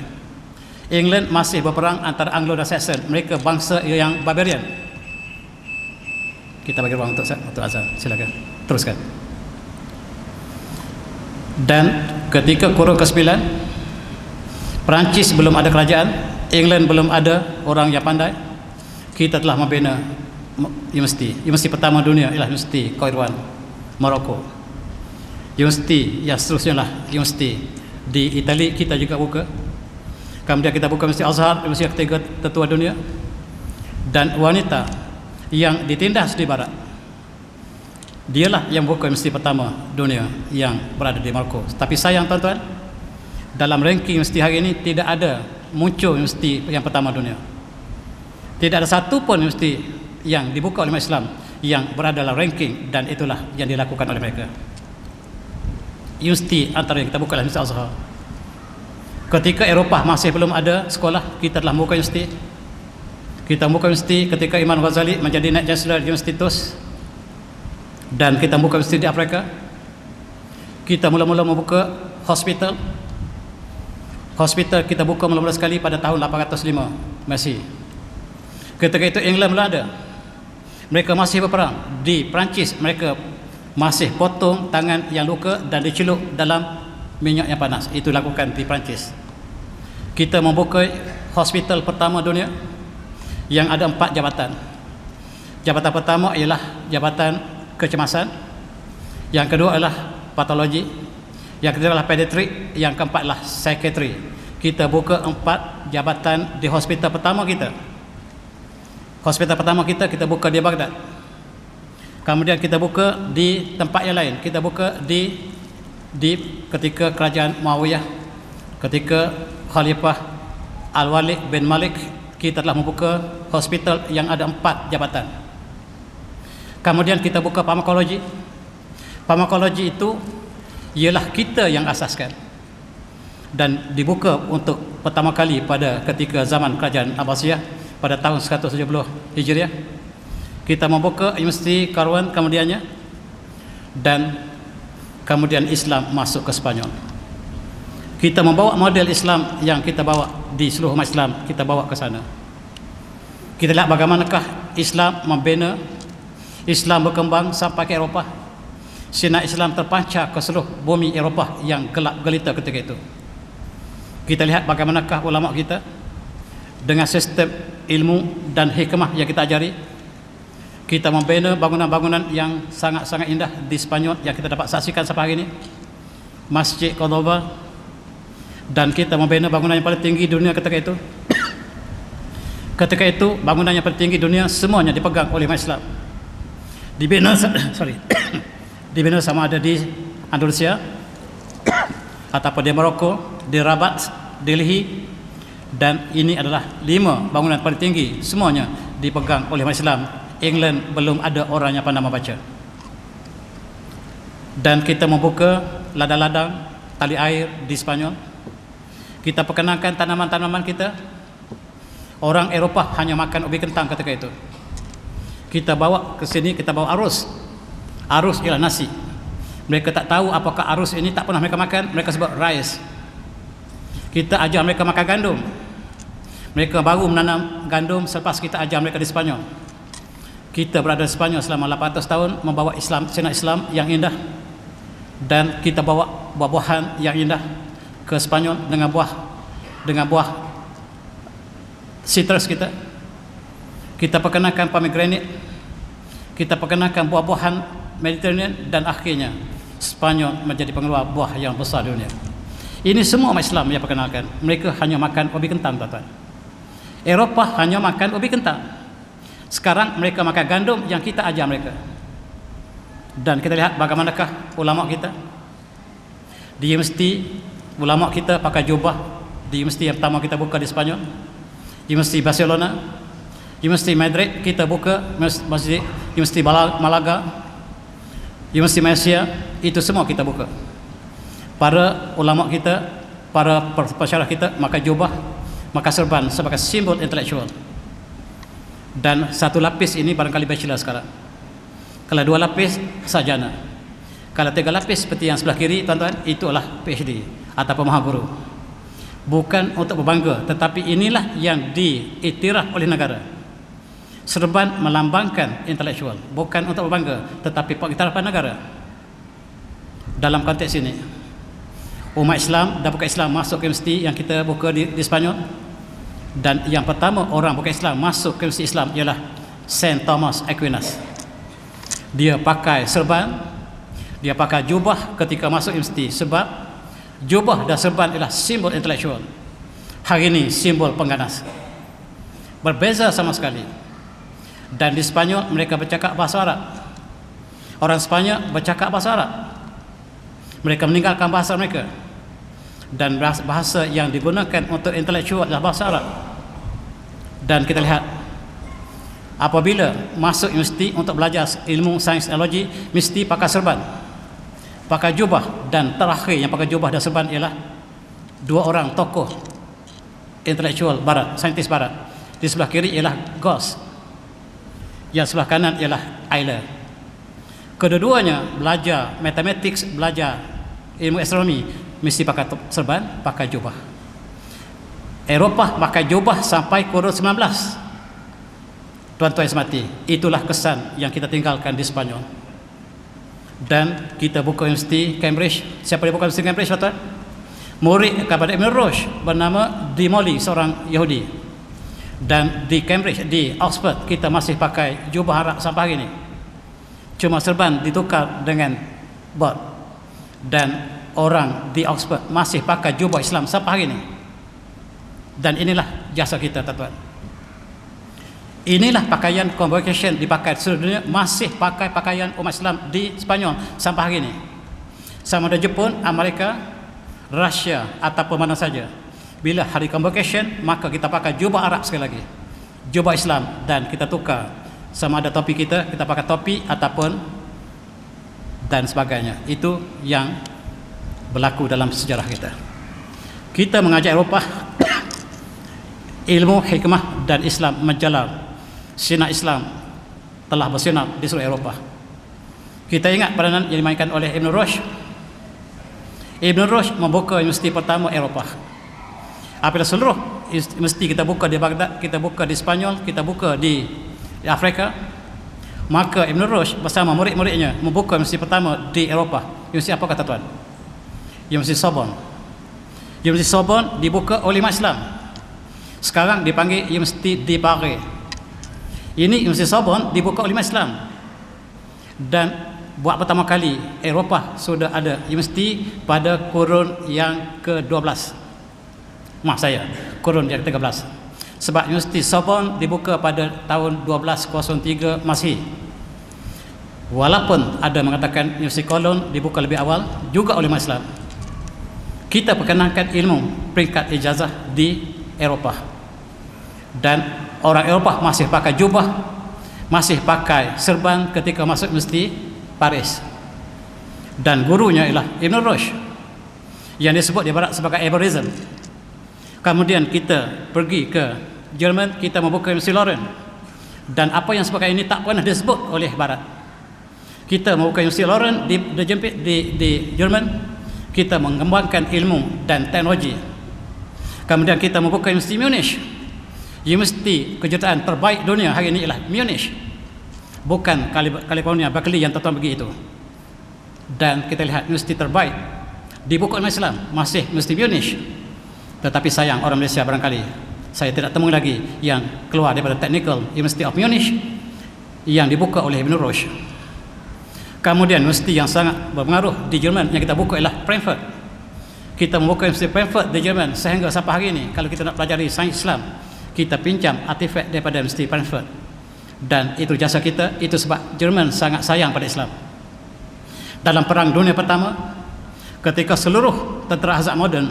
England masih berperang antara Anglo dan Saxon. Mereka bangsa yang Barbarian. Kita bagi ruang untuk azan. Silakan teruskan. Dan ketika kurun ke-9, Perancis belum ada kerajaan, England belum ada orang yang pandai, kita telah membina universiti pertama dunia ialah Universiti Kairouan, Maroko. Universiti yang seterusnya lah universiti di Itali kita juga buka. Kemudian kita buka Universiti Azhar, universiti ketiga tertua dunia. Dan wanita yang ditindas di barat, dialah yang buka universiti pertama dunia yang berada di Maroko. Tapi sayang tuan-tuan, dalam ranking universiti hari ini tidak ada muncul universiti yang pertama dunia. Tidak ada satu pun universiti yang dibuka oleh Islam yang berada dalam ranking, dan itulah yang dilakukan oleh mereka. Universiti antara yang kita buka adalah Universiti Azhar. Ketika Eropah masih belum ada sekolah, kita telah membuka universiti. Kita membuka universiti ketika Imam Ghazali menjadi Naib Chancellor Universitas, dan kita membuka universiti di Afrika. Kita mula-mula membuka hospital. Hospital kita buka mula-mula sekali pada tahun 805 Masihi. Ketika itu England belum ada. Mereka masih berperang. Di Perancis mereka masih potong tangan yang luka dan dicelup dalam minyak yang panas. Itu lakukan di Perancis. Kita membuka hospital pertama dunia yang ada 4 jabatan. Jabatan pertama ialah jabatan kecemasan. Yang kedua adalah patologi. Yang ketiga adalah pediatrik. Yang keempat adalah psychiatry. kita buka 4 jabatan di hospital pertama kita. Hospital pertama kita buka di Baghdad. Kemudian kita buka di tempat yang lain. Kita buka di ketika kerajaan Muawiyah, ketika Khalifah Al-Walid bin Malik, kita telah membuka hospital yang ada 4 jabatan. Kemudian kita buka farmakologi. Farmakologi itu ialah kita yang asaskan dan dibuka untuk pertama kali pada ketika zaman kerajaan Abbasiyah pada tahun 170 Hijriah. Kita membuka Universiti Karuan kemudiannya, dan kemudian Islam masuk ke Spanyol. Kita membawa model Islam yang kita bawa di seluruh umat Islam, kita bawa ke sana. Kita lihat bagaimanakah Islam membina, Islam berkembang sampai ke Eropah. Sinar Islam terpancar ke seluruh bumi Eropah yang gelap gelita ketika itu. Kita lihat bagaimanakah ulama kita dengan sistem ilmu dan hikmah yang kita ajari, kita membina bangunan-bangunan yang sangat-sangat indah di Spanyol yang kita dapat saksikan sampai hari ini, Masjid Cordoba, dan kita membina bangunan yang paling tinggi dunia ketika itu. Ketika itu bangunan yang paling tinggi dunia semuanya dipegang oleh umat Islam. Dibina dibina sama ada di Andalusia ataupun di Maroko, di Rabat, Delhi, dan ini adalah 5 bangunan paling tinggi, semuanya dipegang oleh umat Islam. England belum ada orang yang pandai membaca. Dan kita membuka ladang-ladang tali air di Spanyol. Kita perkenalkan tanaman-tanaman kita. Orang Eropah hanya makan ubi kentang ketika itu. Kita bawa ke sini, kita bawa arus. Arus ialah nasi. Mereka tak tahu apakah arus ini, tak pernah mereka makan, mereka sebut rice. Kita ajar mereka makan gandum. Mereka baru menanam gandum selepas kita ajar mereka di Spanyol. Kita berada di Spanyol selama 800 tahun membawa Islam, sinar Islam yang indah, dan kita bawa buah-buahan yang indah ke Spanyol dengan buah citrus kita. Kita perkenalkan pomegranate, kita perkenalkan buah-buahan Mediterranean, dan akhirnya Spanyol menjadi pengeluar buah yang besar di dunia. Ini semua umat Islam yang perkenalkan. Mereka hanya makan ubi kentang, tuan-tuan. Eropah hanya makan ubi kentang. Sekarang mereka makan gandum yang kita ajar mereka. Dan kita lihat bagaimanakah ulama kita. Di universiti, ulama kita pakai jubah. Di universiti yang pertama kita buka di Spanyol, Universiti Barcelona, Universiti Madrid kita buka, Universiti Malaga, Universiti Malaysia, itu semua kita buka. Para ulama kita, para pensyarah kita pakai jubah, pakai serban sebagai simbol intelektual. Dan 1 lapis ini barangkali bachelor sekarang. Kalau 2 lapis sarjana. Kalau 3 lapis seperti yang sebelah kiri, tuan-tuan, itulah PhD atau maha guru. Bukan untuk berbangga, tetapi inilah yang diiktiraf oleh negara. Serban melambangkan intelektual, bukan untuk berbangga, tetapi pengiktirafan negara. Dalam konteks ini, umat Islam dan bukan Islam masuk ke universiti yang kita buka di Spanyol. Dan yang pertama orang bukan Islam masuk ke universiti Islam ialah Saint Thomas Aquinas. Dia pakai serban, dia pakai jubah ketika masuk universiti, sebab jubah dan serban ialah simbol intelektual. Hari ini simbol pengganas. Berbeza sama sekali. Dan di Spanyol mereka bercakap bahasa Arab. Orang Spanyol bercakap bahasa Arab. Mereka meninggalkan bahasa mereka. Dan bahasa yang digunakan untuk intelektual adalah bahasa Arab. Dan kita lihat, apabila masuk universiti untuk belajar ilmu sains teknologi, mesti pakai serban, pakai jubah. Dan terakhir yang pakai jubah dan serban ialah 2 orang tokoh intelektual barat, saintis barat. Di sebelah kiri ialah Gauss, yang sebelah kanan ialah Euler. Kedua-duanya belajar matematik, belajar ilmu astronomi, mesti pakai serban, pakai jubah. Eropah pakai jubah sampai kurun 19. Tuan-tuan yang semati, itulah kesan yang kita tinggalkan di Spanyol. Dan kita buka Universiti Cambridge. Siapa dia buka Universiti Cambridge, tuan-tuan? Murid kepada Ibn Rushd bernama Dimoli, seorang Yahudi. Dan di Cambridge, di Oxford, kita masih pakai jubah Arab sampai hari ini. Cuma serban ditukar dengan bot. Dan orang di Oxford masih pakai jubah Islam sampai hari ini. Dan inilah jasa kita, tuan-tuan. Inilah pakaian convocation dipakai seluruh dunia, masih pakai pakaian umat Islam di Spanyol sampai hari ini. Sama ada Jepun, Amerika, Rusia ataupun mana saja. Bila hari convocation, maka kita pakai jubah Arab sekali lagi, jubah Islam, dan kita tukar sama ada topi kita pakai topi ataupun dan sebagainya. Itu yang berlaku dalam sejarah kita. Kita mengajak Eropah ilmu, hikmah dan Islam menjalar. Sinar Islam telah bersinar di seluruh Eropah. Kita ingat peranan yang dimainkan oleh Ibn Rushd. Ibn Rushd membuka universiti pertama Eropah. Apabila seluruh universiti kita buka di Baghdad, kita buka di Spanyol, kita buka di Afrika, maka Ibn Rushd bersama murid-muridnya membuka universiti pertama di Eropah. Universiti apa, kata tuan? Universiti Sorbonne. Universiti Sorbonne dibuka oleh umat Islam. Sekarang dipanggil Universiti di Paris. Ini Universiti Sorbonne dibuka oleh umat Islam. Dan buat pertama kali Eropah sudah ada universiti pada kurun yang ke-12. Maaf saya, kurun yang ke-13. Sebab Universiti Sorbonne dibuka pada tahun 1203 Masihi. Walaupun ada mengatakan Universiti Cologne dibuka lebih awal juga oleh umat Islam. Kita perkenalkan ilmu peringkat ijazah di Eropah. Dan orang Eropah masih pakai jubah, masih pakai serban ketika masuk universiti Paris. Dan gurunya ialah Ibn Rushd, yang disebut di barat sebagai Averroism. Kemudian kita pergi ke Jerman, kita membuka Universiti Leuven. Dan apa yang sebagainya ini tak pernah disebut oleh barat. Kita membuka Universiti Leuven di Jerman. Kita mengembangkan ilmu dan teknologi. Kemudian kita membuka Universiti Munich. Universiti kejuruteraan terbaik dunia hari ini ialah Munich, bukan California, Berkeley yang tuan-tuan pergi itu. Dan kita lihat universiti terbaik dibuka oleh Islam masih Universiti Munich. Tetapi sayang, orang Malaysia barangkali saya tidak temui lagi yang keluar daripada Technical University of Munich yang dibuka oleh Ibn Rushd. Kemudian universiti yang sangat berpengaruh di Jerman yang kita buka ialah Frankfurt. Kita membuka Universiti Frankfurt di Jerman sehingga sampai hari ini kalau kita nak pelajari sains Islam, kita pinjam artifak daripada Universiti Frankfurt. Dan itu jasa kita, itu sebab Jerman sangat sayang pada Islam. Dalam Perang Dunia Pertama, ketika seluruh tentera Ahzab moden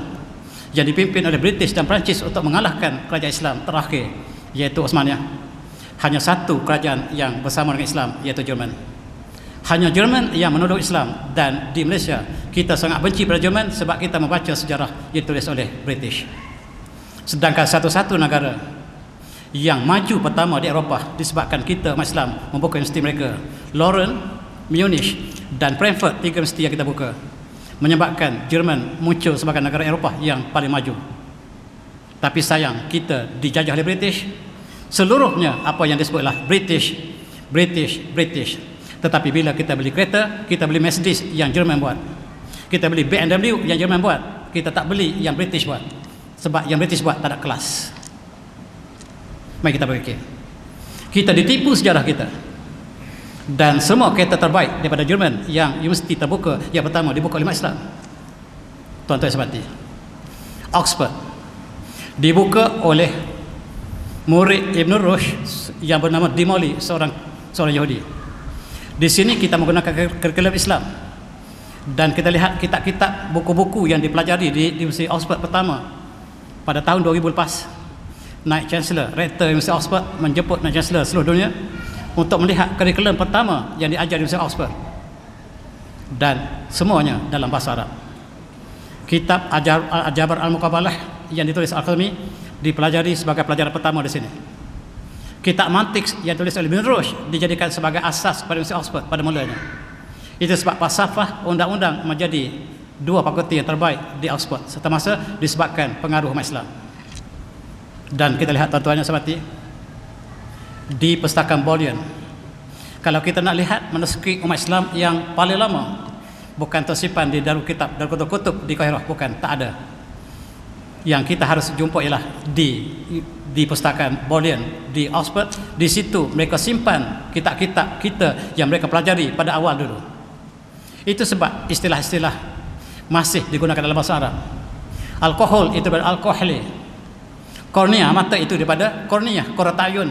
yang dipimpin oleh British dan Perancis untuk mengalahkan kerajaan Islam terakhir, iaitu Osmaniyah, hanya satu kerajaan yang bersama dengan Islam, iaitu Jerman. Hanya Jerman yang menuduh Islam. Dan di Malaysia kita sangat benci pada Jerman sebab kita membaca sejarah yang ditulis oleh British. Sedangkan satu-satu negara yang maju pertama di Eropah disebabkan kita umat Islam membuka universiti mereka, Leuven, Munich dan Frankfurt, 3 universiti yang kita buka, menyebabkan Jerman muncul sebagai negara Eropah yang paling maju. Tapi sayang, kita dijajah oleh British. Seluruhnya apa yang disebutlah British. Tetapi bila kita beli kereta, kita beli Mercedes yang Jerman buat, kita beli BMW yang Jerman buat, kita tak beli yang British buat. Sebab yang British buat tak ada kelas. Mari kita berfikir, kita ditipu sejarah kita. Dan semua kereta terbaik daripada Jerman yang universiti terbuka yang pertama dibuka oleh umat Islam. Tuan-tuan sebati, Oxford dibuka oleh murid Ibn Rushd yang bernama Dimoli, seorang Yahudi. Di sini kita menggunakan kurikulum Islam. Dan kita lihat kitab-kitab, buku-buku yang dipelajari di Universiti Oxford pertama. Pada tahun 2000 lepas, Naik Chancellor, Rektor Universiti Oxford menjemput Naik Chancellor seluruh dunia untuk melihat kurikulum pertama yang diajar di Universiti Oxford. Dan semuanya dalam bahasa Arab. Kitab Al-Jabar Al-Muqabalah yang ditulis Al-Qurtubi dipelajari sebagai pelajaran pertama di sini. Kitab Mantik yang ditulis oleh Ibn Rushd dijadikan sebagai asas pada Universiti Oxford pada mulanya. Itu sebab falsafah undang-undang menjadi 2 fakulti yang terbaik di Oxford serta masa disebabkan pengaruh umat Islam. Dan kita lihat tuan-tuan yang sebati, di Perpustakaan Bodleian, kalau kita nak lihat manuskrip umat Islam yang paling lama, bukan tersimpan di Darul Kitab, Darul Kutub di Kairah, bukan, tak ada. Yang kita harus jumpa ialah di Perpustakaan Bodleian di Oxford. Di situ mereka simpan kitab-kitab kita yang mereka pelajari pada awal dulu. Itu sebab istilah-istilah masih digunakan dalam bahasa Arab. Alkohol itu beralkoholi, Kornea, mata itu daripada kornea, korotayun.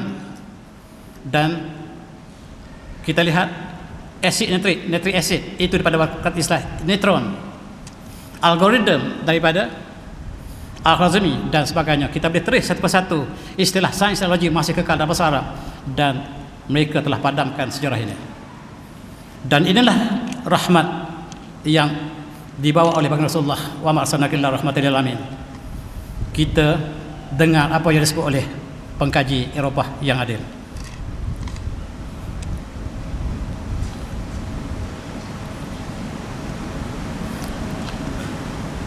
Dan kita lihat asid nitric acid itu daripada istilah neutron. Algoritma daripada Al-Khwarizmi dan sebagainya. Kita boleh terus satu persatu istilah sains teknologi masih kekal dalam bahasa Arab, dan mereka telah padamkan sejarah ini. Dan inilah rahmat yang dibawa oleh baginda Rasulullah, wa ma arsalnaka illa rahmatan lil alamin. Kita dengar apa yang disebut oleh pengkaji Eropah yang adil.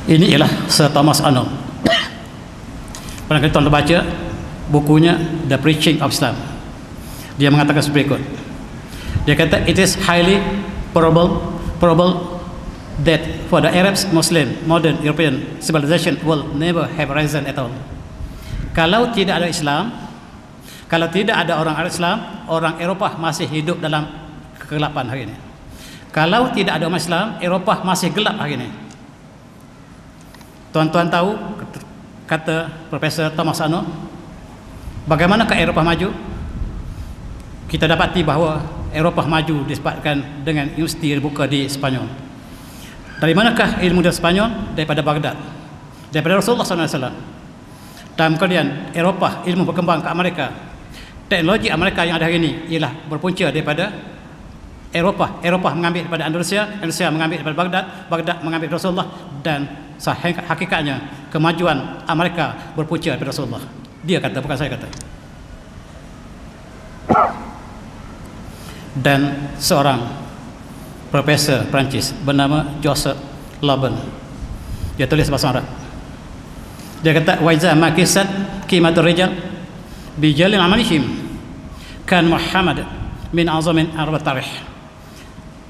Ini ialah Sir Thomas Arnold. Pernah kita baca bukunya The Preaching of Islam. Dia mengatakan seperti berikut. Dia kata, it is highly probable that for the Arabs, Muslim, modern European civilization will never have risen at all. Kalau tidak ada Islam, kalau tidak ada orang Arab Islam, orang Eropah masih hidup dalam kegelapan hari ini. Kalau tidak ada umat Islam, Eropah masih gelap hari ini. Tuan-tuan tahu, kata Profesor Thomas Arnold, bagaimanakah Eropah maju? Kita dapati bahawa Eropah maju disebabkan dengan universiti yang dibuka di Spanyol. Dari manakah ilmu dari Spanyol? Daripada Baghdad, daripada Rasulullah SAW. Dan kemudian Eropah, ilmu berkembang ke Amerika. Teknologi Amerika yang ada hari ini ialah berpunca daripada Eropah. Eropah mengambil daripada Andalusia, Andalusia mengambil daripada Baghdad, Baghdad mengambil Rasulullah, dan hakikatnya kemajuan Amerika berpunca daripada Rasulullah. Dia kata, bukan saya kata. Dan seorang profesor Perancis bernama Joseph Loban, dia tulis bahasa Arab. Dia kata, wa iza makisat qimatur rijal bi jalil amalihim kan Muhammad min azamin arba tarikh.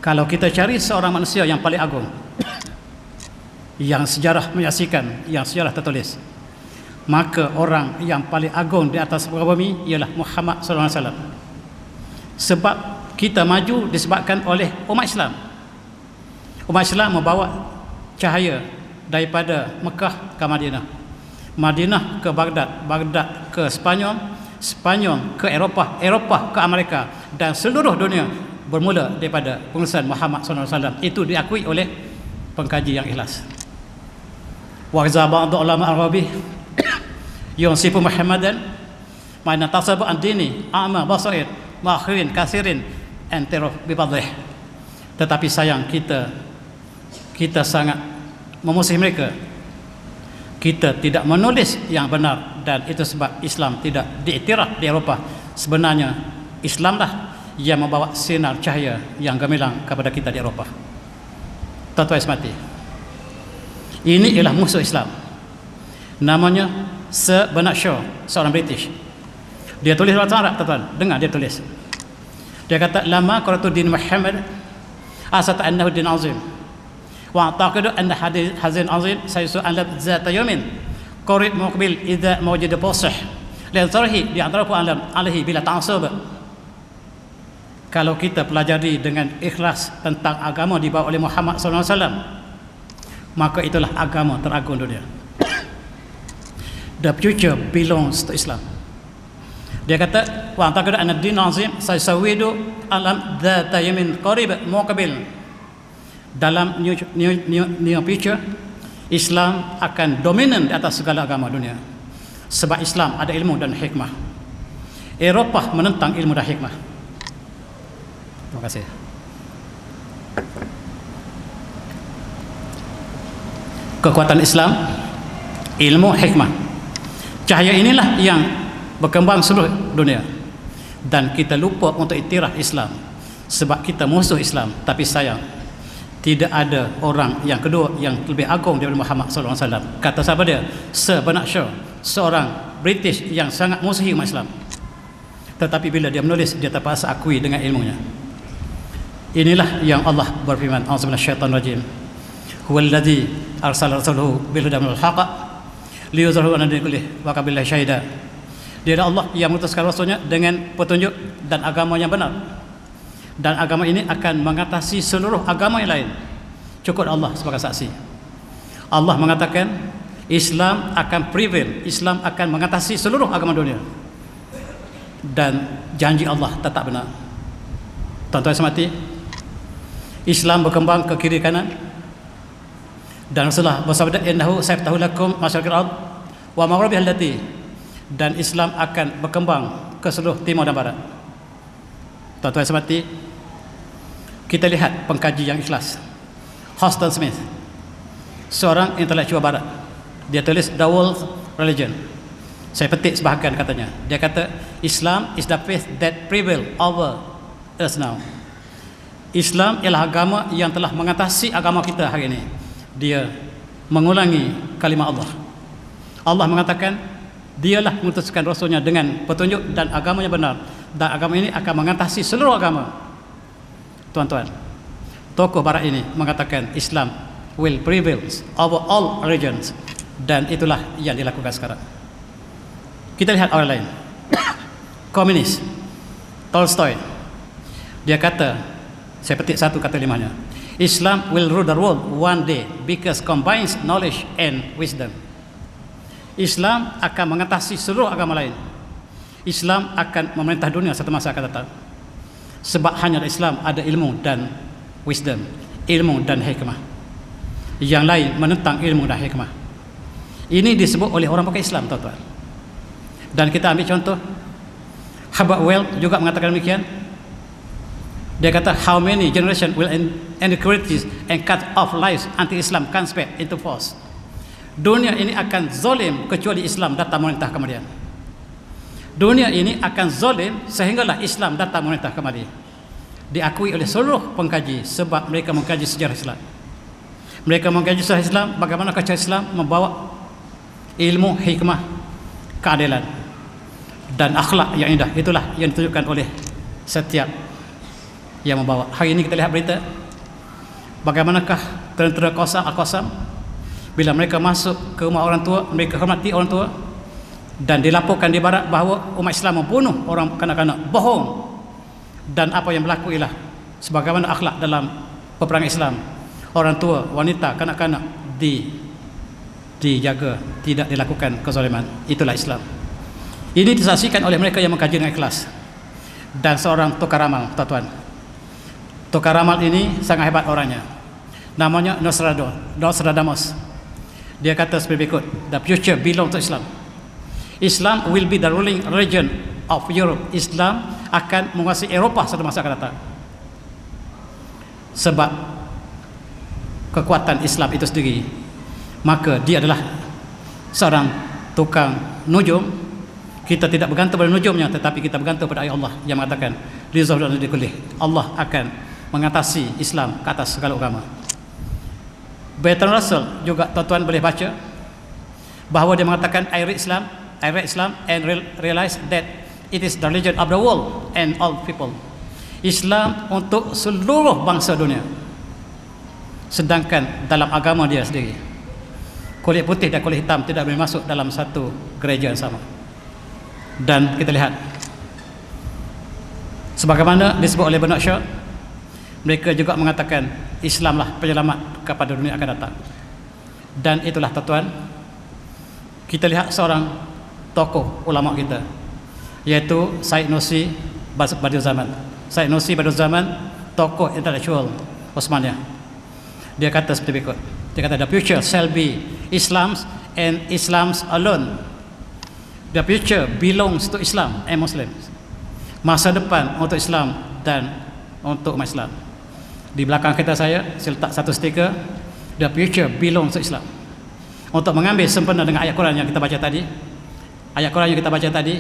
Kalau kita cari seorang manusia yang paling agung, yang sejarah menyaksikan, yang sejarah tertulis, maka orang yang paling agung di atas muka bumi ialah Muhammad sallallahu alaihi wasallam. Sebab kita maju disebabkan oleh umat Islam. Umat Islam membawa cahaya daripada Mekah ke Madinah, Madinah ke Baghdad, Baghdad ke Spanyol, Spanyol ke Eropah, Eropah ke Amerika, dan seluruh dunia bermula daripada pengurusan Muhammad SAW. Itu diakui oleh pengkaji yang ikhlas. Wa za ba'd ulama Arabi yusifu Muhammadan ma natasabu an-dini a'ma basair ma'akhirin kasirin antara bibadih. Tetapi sayang, kita sangat memusuhi mereka. Kita tidak menulis yang benar, dan itu sebab Islam tidak diiktiraf di Eropah. Sebenarnya Islamlah yang membawa sinar cahaya yang gemilang kepada kita di Eropah. Tuan-tuan semati, ini ialah musuh Islam. Namanya Sir Bernard Shaw, seorang British. Dia tulis bahasa Arab, tuan-tuan, dengar dia tulis. Dia kata, lama qaratu din Muhammad asata annahu din azim wa a'taqidu anna hadin azim sayusu ala zata yawmin qarib muqbil idza mawjada fasih la zarhi bi atrafu alam alaihi bila ta'assub. Kalau kita pelajari dengan ikhlas tentang agama dibawa oleh Muhammad SAW, maka itulah agama teragung dunia. The future belongs to Islam. Dia kata, wa a'taqidu anna ad-din azim sayasawidu alam dzata yamin qarib muqbil. Dalam new future, Islam akan dominan di atas segala agama dunia. Sebab Islam ada ilmu dan hikmah. Eropah menentang ilmu dan hikmah. Terima kasih. Kekuatan Islam, ilmu, hikmah, cahaya inilah yang berkembang seluruh dunia. Dan kita lupa untuk iktiraf Islam sebab kita musuh Islam. Tapi sayang, tidak ada orang yang kedua yang lebih agung daripada Muhammad SAW. Kata siapa dia? Sir Bernard Shaw, seorang British yang sangat musuhi umat Islam. Tetapi bila dia menulis, dia terpaksa akui dengan ilmunya. Inilah yang Allah berfirman, a'udzubillahi minasyaitonir rajim, huwallazi arsala rasulahu bil huda wal haqq liyuzhirahu 'ala dini kullih wa kafa billahi syahida. Dia adalah Allah yang mengutuskan rasulnya dengan petunjuk dan agama yang benar, dan agama ini akan mengatasi seluruh agama yang lain. Cukup Allah sebagai saksi. Allah mengatakan, Islam akan prevail, Islam akan mengatasi seluruh agama dunia, dan janji Allah tetap benar. Tuan-tuan semati, Islam berkembang ke kiri kanan, dan Rasulullah bersabda, innahu sayaftahu lakum masyariqal ard wa maghribihal lati, dan Islam akan berkembang ke seluruh timur dan barat. Tuan-tuan semati, kita lihat pengkaji yang ikhlas, Huston Smith, seorang intelektual barat. Dia tulis The World Religion. Saya petik sebahagian katanya. Dia kata, Islam is the faith that prevail over us now. Islam ialah agama yang telah mengatasi agama kita hari ini. Dia mengulangi kalimat Allah. Allah mengatakan, dialah mengutuskan Rasulnya dengan petunjuk dan agamanya benar, dan agama ini akan mengatasi seluruh agama. Tuan-tuan, tokoh barat ini mengatakan Islam will prevail over all religions, dan itulah yang dilakukan sekarang. Kita lihat orang lain. Komunis Tolstoy, dia kata, saya petik satu kata limanya, Islam will rule the world one day because combines knowledge and wisdom. Islam akan mengatasi seluruh agama lain. Islam akan memerintah dunia satu masa akan datang, sebab hanya Islam ada ilmu dan wisdom, ilmu dan hikmah. Yang lain menentang ilmu dan hikmah. Ini disebut oleh orang pakai Islam, tuan-tuan. Dan kita ambil contoh, Herbert Wells juga mengatakan demikian. Dia kata, how many generations will iniquities and cut off lives until Islam comes back into force. Dunia ini akan zalim kecuali Islam datang memerintah kemudian. Dunia ini akan zalim sehinggalah Islam datang memerintah kembali. Diakui oleh seluruh pengkaji, sebab mereka mengkaji sejarah Islam. Mereka mengkaji sejarah Islam, bagaimana cara Islam membawa ilmu, hikmah, keadilan dan akhlak yang indah. Itulah yang ditunjukkan oleh setiap yang membawa. Hari ini kita lihat berita, bagaimanakah tentera Al-Qassam, bila mereka masuk ke rumah orang tua, mereka hormati orang tua, dan dilaporkan di barat bahawa umat Islam membunuh orang kanak-kanak. Bohong. Dan apa yang berlaku ialah sebagaimana akhlak dalam peperangan Islam. Orang tua, wanita, kanak-kanak dijaga, tidak dilakukan kezaliman. Itulah Islam. Ini disaksikan oleh mereka yang mengkaji dengan ikhlas. Dan seorang tukar ramal, tuan-tuan. Tukar ramal ini sangat hebat orangnya. Namanya Nostradamus. Dia kata seperti berikut, the future belongs to Islam. Islam will be the ruling religion of Europe. Islam akan menguasai Eropah satu masa akan datang. Sebab kekuatan Islam itu sendiri, maka dia adalah seorang tukang nujum. Kita tidak bergantung pada nujumnya, tetapi kita bergantung pada ayat Allah yang mengatakan, Allah akan mengatasi Islam ke atas segala agama. Bertrand Russell juga tuan-tuan boleh baca bahawa dia mengatakan, I read Islam and realize that it is the religion of the world and all people. Islam untuk seluruh bangsa dunia. Sedangkan dalam agama dia sendiri, kulit putih dan kulit hitam tidak boleh masuk dalam satu gereja yang sama. Dan kita lihat sebagaimana disebut oleh Bernard Shaw, mereka juga mengatakan Islamlah penyelamat kepada dunia akan datang. Dan itulah tuan-tuan, kita lihat seorang tokoh ulama kita, yaitu Syed Nursi Badiuzzzaman. Syed Nursi Badiuzzzaman, tokoh intelektual Osmaniyah. Dia kata seperti berikut. Dia kata, the future shall be Islam's and Islam's alone. The future belongs to Islam and Muslims. Masa depan untuk Islam dan untuk umat Islam. Di belakang kereta saya letak satu stiker, the future belongs to Islam. Untuk mengambil sempena dengan ayat Quran yang kita baca tadi,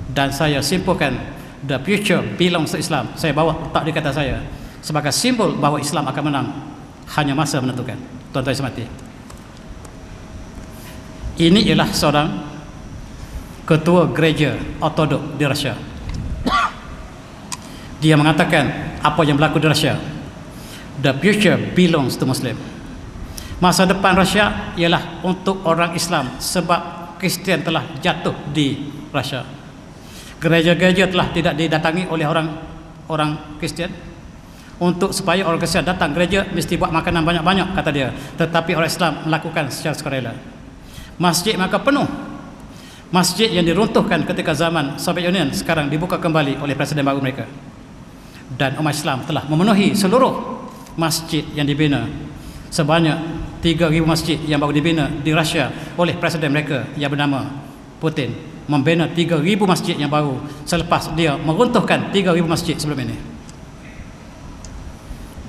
dan saya simpulkan, the future belongs to Islam. Saya bawa letak di kereta saya sebagai simbol bahawa Islam akan menang. Hanya masa menentukan. Tuan-tuan semati, ini ialah seorang ketua gereja Ortodok di Rusia. Dia mengatakan apa yang berlaku di Rusia, the future belongs to Muslim. Masa depan Rusia ialah untuk orang Islam, sebab Kristian telah jatuh di Rusia. Gereja-gereja telah tidak didatangi oleh orang Kristian. Untuk supaya orang Kristian datang gereja, mesti buat makanan banyak-banyak, kata dia. Tetapi orang Islam melakukan secara sukarela. Masjid maka penuh. Masjid yang diruntuhkan ketika zaman Soviet Union sekarang dibuka kembali oleh presiden baru mereka. Dan umat Islam telah memenuhi seluruh masjid yang dibina. Sebanyak 3,000 masjid yang baru dibina di Rusia oleh presiden mereka yang bernama Putin. Membina 3,000 masjid yang baru selepas dia meruntuhkan 3,000 masjid sebelum ini.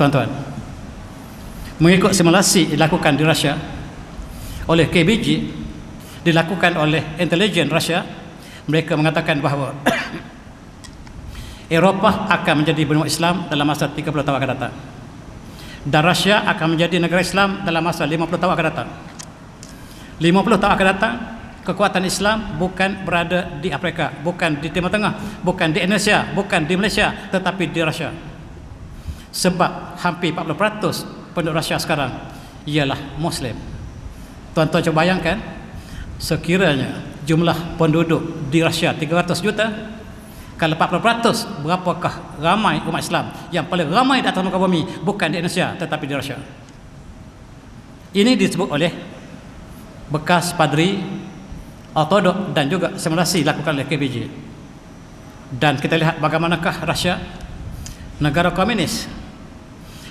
Tuan-tuan, mengikut simulasi dilakukan di Rusia oleh KBG, dilakukan oleh intelijen Rusia, mereka mengatakan bahawa Eropah akan menjadi benua Islam dalam masa 30 tahun akan datang, dan Rusia akan menjadi negara Islam dalam masa 50 tahun akan datang. 50 tahun akan datang, kekuatan Islam bukan berada di Afrika, bukan di Timur Tengah, bukan di Indonesia, bukan di Malaysia, tetapi di Rusia. Sebab hampir 40% penduduk Rusia sekarang ialah Muslim. Tuan-tuan cuba bayangkan, sekiranya jumlah penduduk di Rusia 300 juta, kalau 40%, berapakah ramai umat Islam? Yang paling ramai di atas muka bumi bukan di Indonesia tetapi di Rusia. Ini disebut oleh bekas padri Ortodok dan juga simulasi dilakukan oleh KBG. Dan kita lihat bagaimanakah Rusia, negara komunis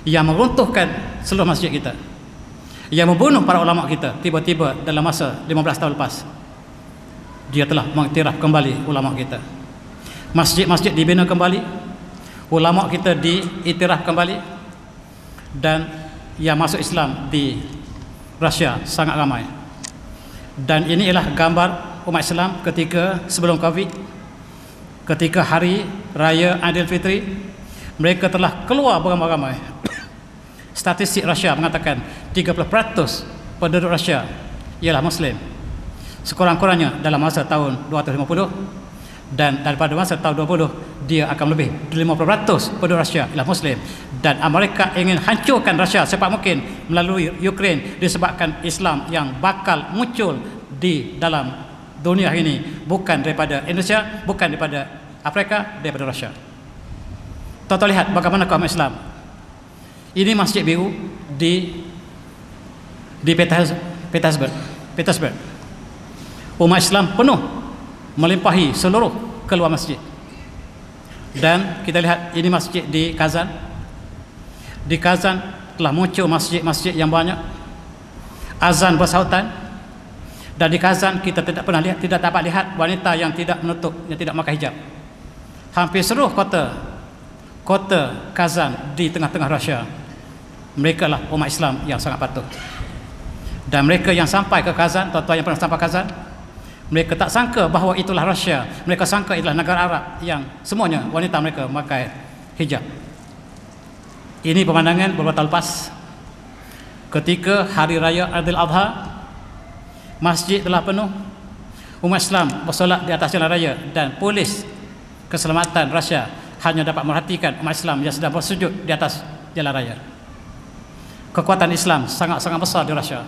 yang meruntuhkan seluruh masjid kita, yang membunuh para ulama kita, tiba-tiba dalam masa 15 tahun lepas dia telah mengiktiraf kembali ulama kita. Masjid-masjid dibina kembali, ulama kita diiktiraf kembali, dan yang masuk Islam di Rusia sangat ramai. Dan ini ialah gambar umat Islam ketika sebelum Covid, ketika hari raya Aidilfitri, mereka telah keluar beramai-ramai. Statistik Rusia mengatakan 30% penduduk Rusia ialah Muslim, sekurang-kurangnya dalam masa tahun 250, dan daripada masa tahun 20 dia akan lebih 50% penduduk Rusia ialah Muslim. Dan Amerika ingin hancurkan Rusia secepat mungkin melalui Ukraine disebabkan Islam yang bakal muncul di dalam dunia ini bukan daripada Indonesia, bukan daripada Afrika, daripada Rusia. Tuan-tuan lihat bagaimana kaum Islam. Ini masjid biru di Petersburg. Umat Islam penuh, melimpahi seluruh keluar masjid. Dan kita lihat ini masjid di Kazan. Di Kazan telah muncul masjid-masjid yang banyak, azan bersautan. Dan di Kazan kita tidak pernah lihat, tidak dapat lihat wanita yang tidak menutup, yang tidak memakai hijab. Hampir seluruh kota Kazan di tengah-tengah Rusia, mereka lah umat Islam yang sangat patuh. Dan mereka yang sampai ke Kazan, tuan-tuan yang pernah sampai Kazan, mereka tak sangka bahawa itulah Rusia. Mereka sangka itulah negara Arab yang semuanya wanita mereka memakai hijab. Ini pemandangan beberapa tahun lepas ketika hari raya Aidil Adha. Masjid telah penuh, umat Islam bersolat di atas jalan raya, dan polis keselamatan Rusia hanya dapat merhatikan umat Islam yang sedang bersujud di atas jalan raya. Kekuatan Islam sangat-sangat besar di Rusia.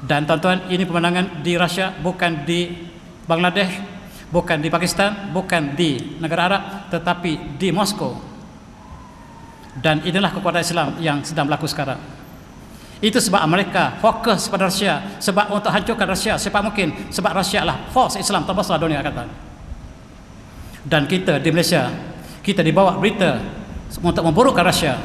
Dan tuan-tuan, ini pemandangan di Rusia, bukan di Bangladesh, bukan di Pakistan, bukan di negara Arab, tetapi di Moskow. Dan inilah kekuatan Islam yang sedang berlaku sekarang. Itu sebab mereka fokus pada Rusia, sebab untuk hancurkan Rusia secepat mungkin, sebab Rusia adalah force Islam terbesar dunia akan datang. Dan kita di Malaysia, kita dibawa berita untuk memburukkan Rusia.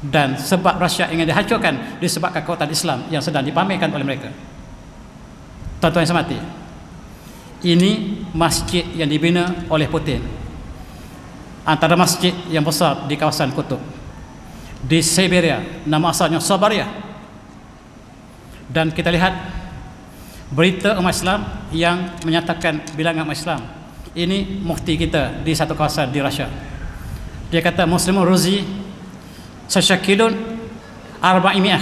Dan sebab Rusia ingin dihancurkan disebabkan kekuatan Islam yang sedang dipamerkan oleh mereka. Tuan-tuan yang saya hormati, ini masjid yang dibina oleh Putin, antara masjid yang besar di kawasan kutub di Siberia, nama asalnya Sabaria. Dan kita lihat berita umat Islam yang menyatakan bilangan umat Islam. Ini mufti kita di satu kawasan di Rusia. Dia kata Muslimun Ruzi Sashakilun Arba'imiyah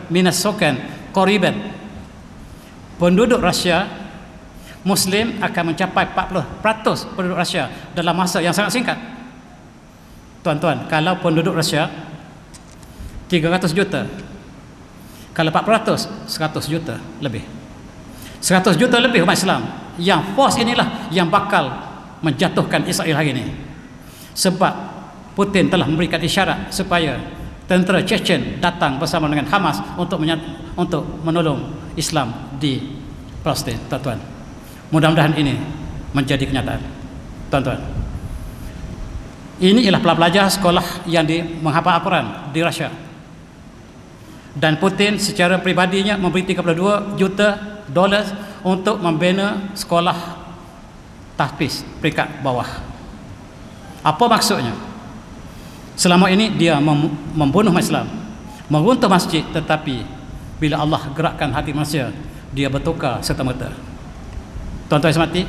Minasokan Qoriban. Penduduk Rusia Muslim akan mencapai 40% penduduk Rusia dalam masa yang sangat singkat. Tuan-tuan, kalau penduduk Rusia 300 juta, kalau 4%, 100 juta lebih. 100 juta lebih umat Islam. Yang force inilah yang bakal menjatuhkan Israel hari ini. Sebab Putin telah memberikan isyarat supaya tentera Chechen datang bersama dengan Hamas untuk untuk menolong Islam di Palestin, tuan-tuan. Mudah-mudahan ini menjadi kenyataan, tuan-tuan. Ini ialah pelajar sekolah yang menghafal Al-Quran di Rusia. Dan Putin secara pribadinya memberi 32 juta dolar untuk membina sekolah tahfiz peringkat bawah. Apa maksudnya? Selama ini dia membunuh Islam, meruntuh masjid, tetapi bila Allah gerakkan hati manusia, dia bertukar serta-merta. Tuan-tuan semati,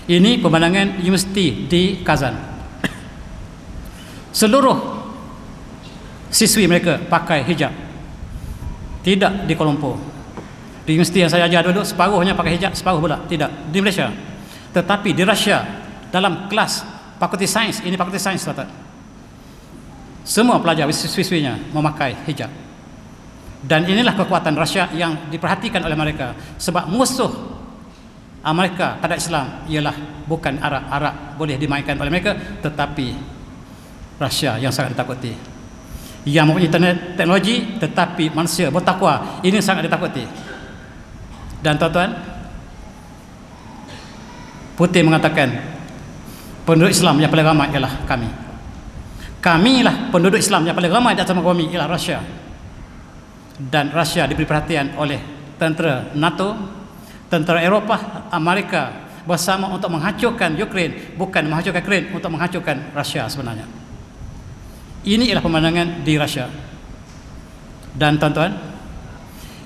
ini pemandangan universiti di Kazan. Seluruh siswi mereka pakai hijab. Tidak di Kuala Lumpur. Di universiti yang saya ajar dulu, separuhnya pakai hijab, separuh pula tidak. Di Malaysia. Tetapi di Rusia, dalam kelas fakulti sains, ini fakulti sains, tuan-tuan, semua pelajar siswinya memakai hijab. Dan inilah kekuatan Rusia yang diperhatikan oleh mereka. Sebab musuh Amerika terhadap Islam ialah bukan Arab boleh dimainkan oleh mereka, tetapi Rusia yang sangat ditakuti, yang mempunyai teknologi tetapi manusia bertakwa, ini sangat ditakuti. Dan tuan-tuan, Putin mengatakan penduduk Islam yang paling ramai ialah kami. Kamilah penduduk Islam yang paling ramai di atas muka bumi, ialah Rusia. Dan Rusia diberi perhatian oleh tentera NATO, tentera Eropah, Amerika bersama untuk menghancurkan Ukraine, bukan menghancurkan Ukraine, untuk menghancurkan Rusia sebenarnya. Ini ialah pemandangan di Rusia. Dan tuan-tuan,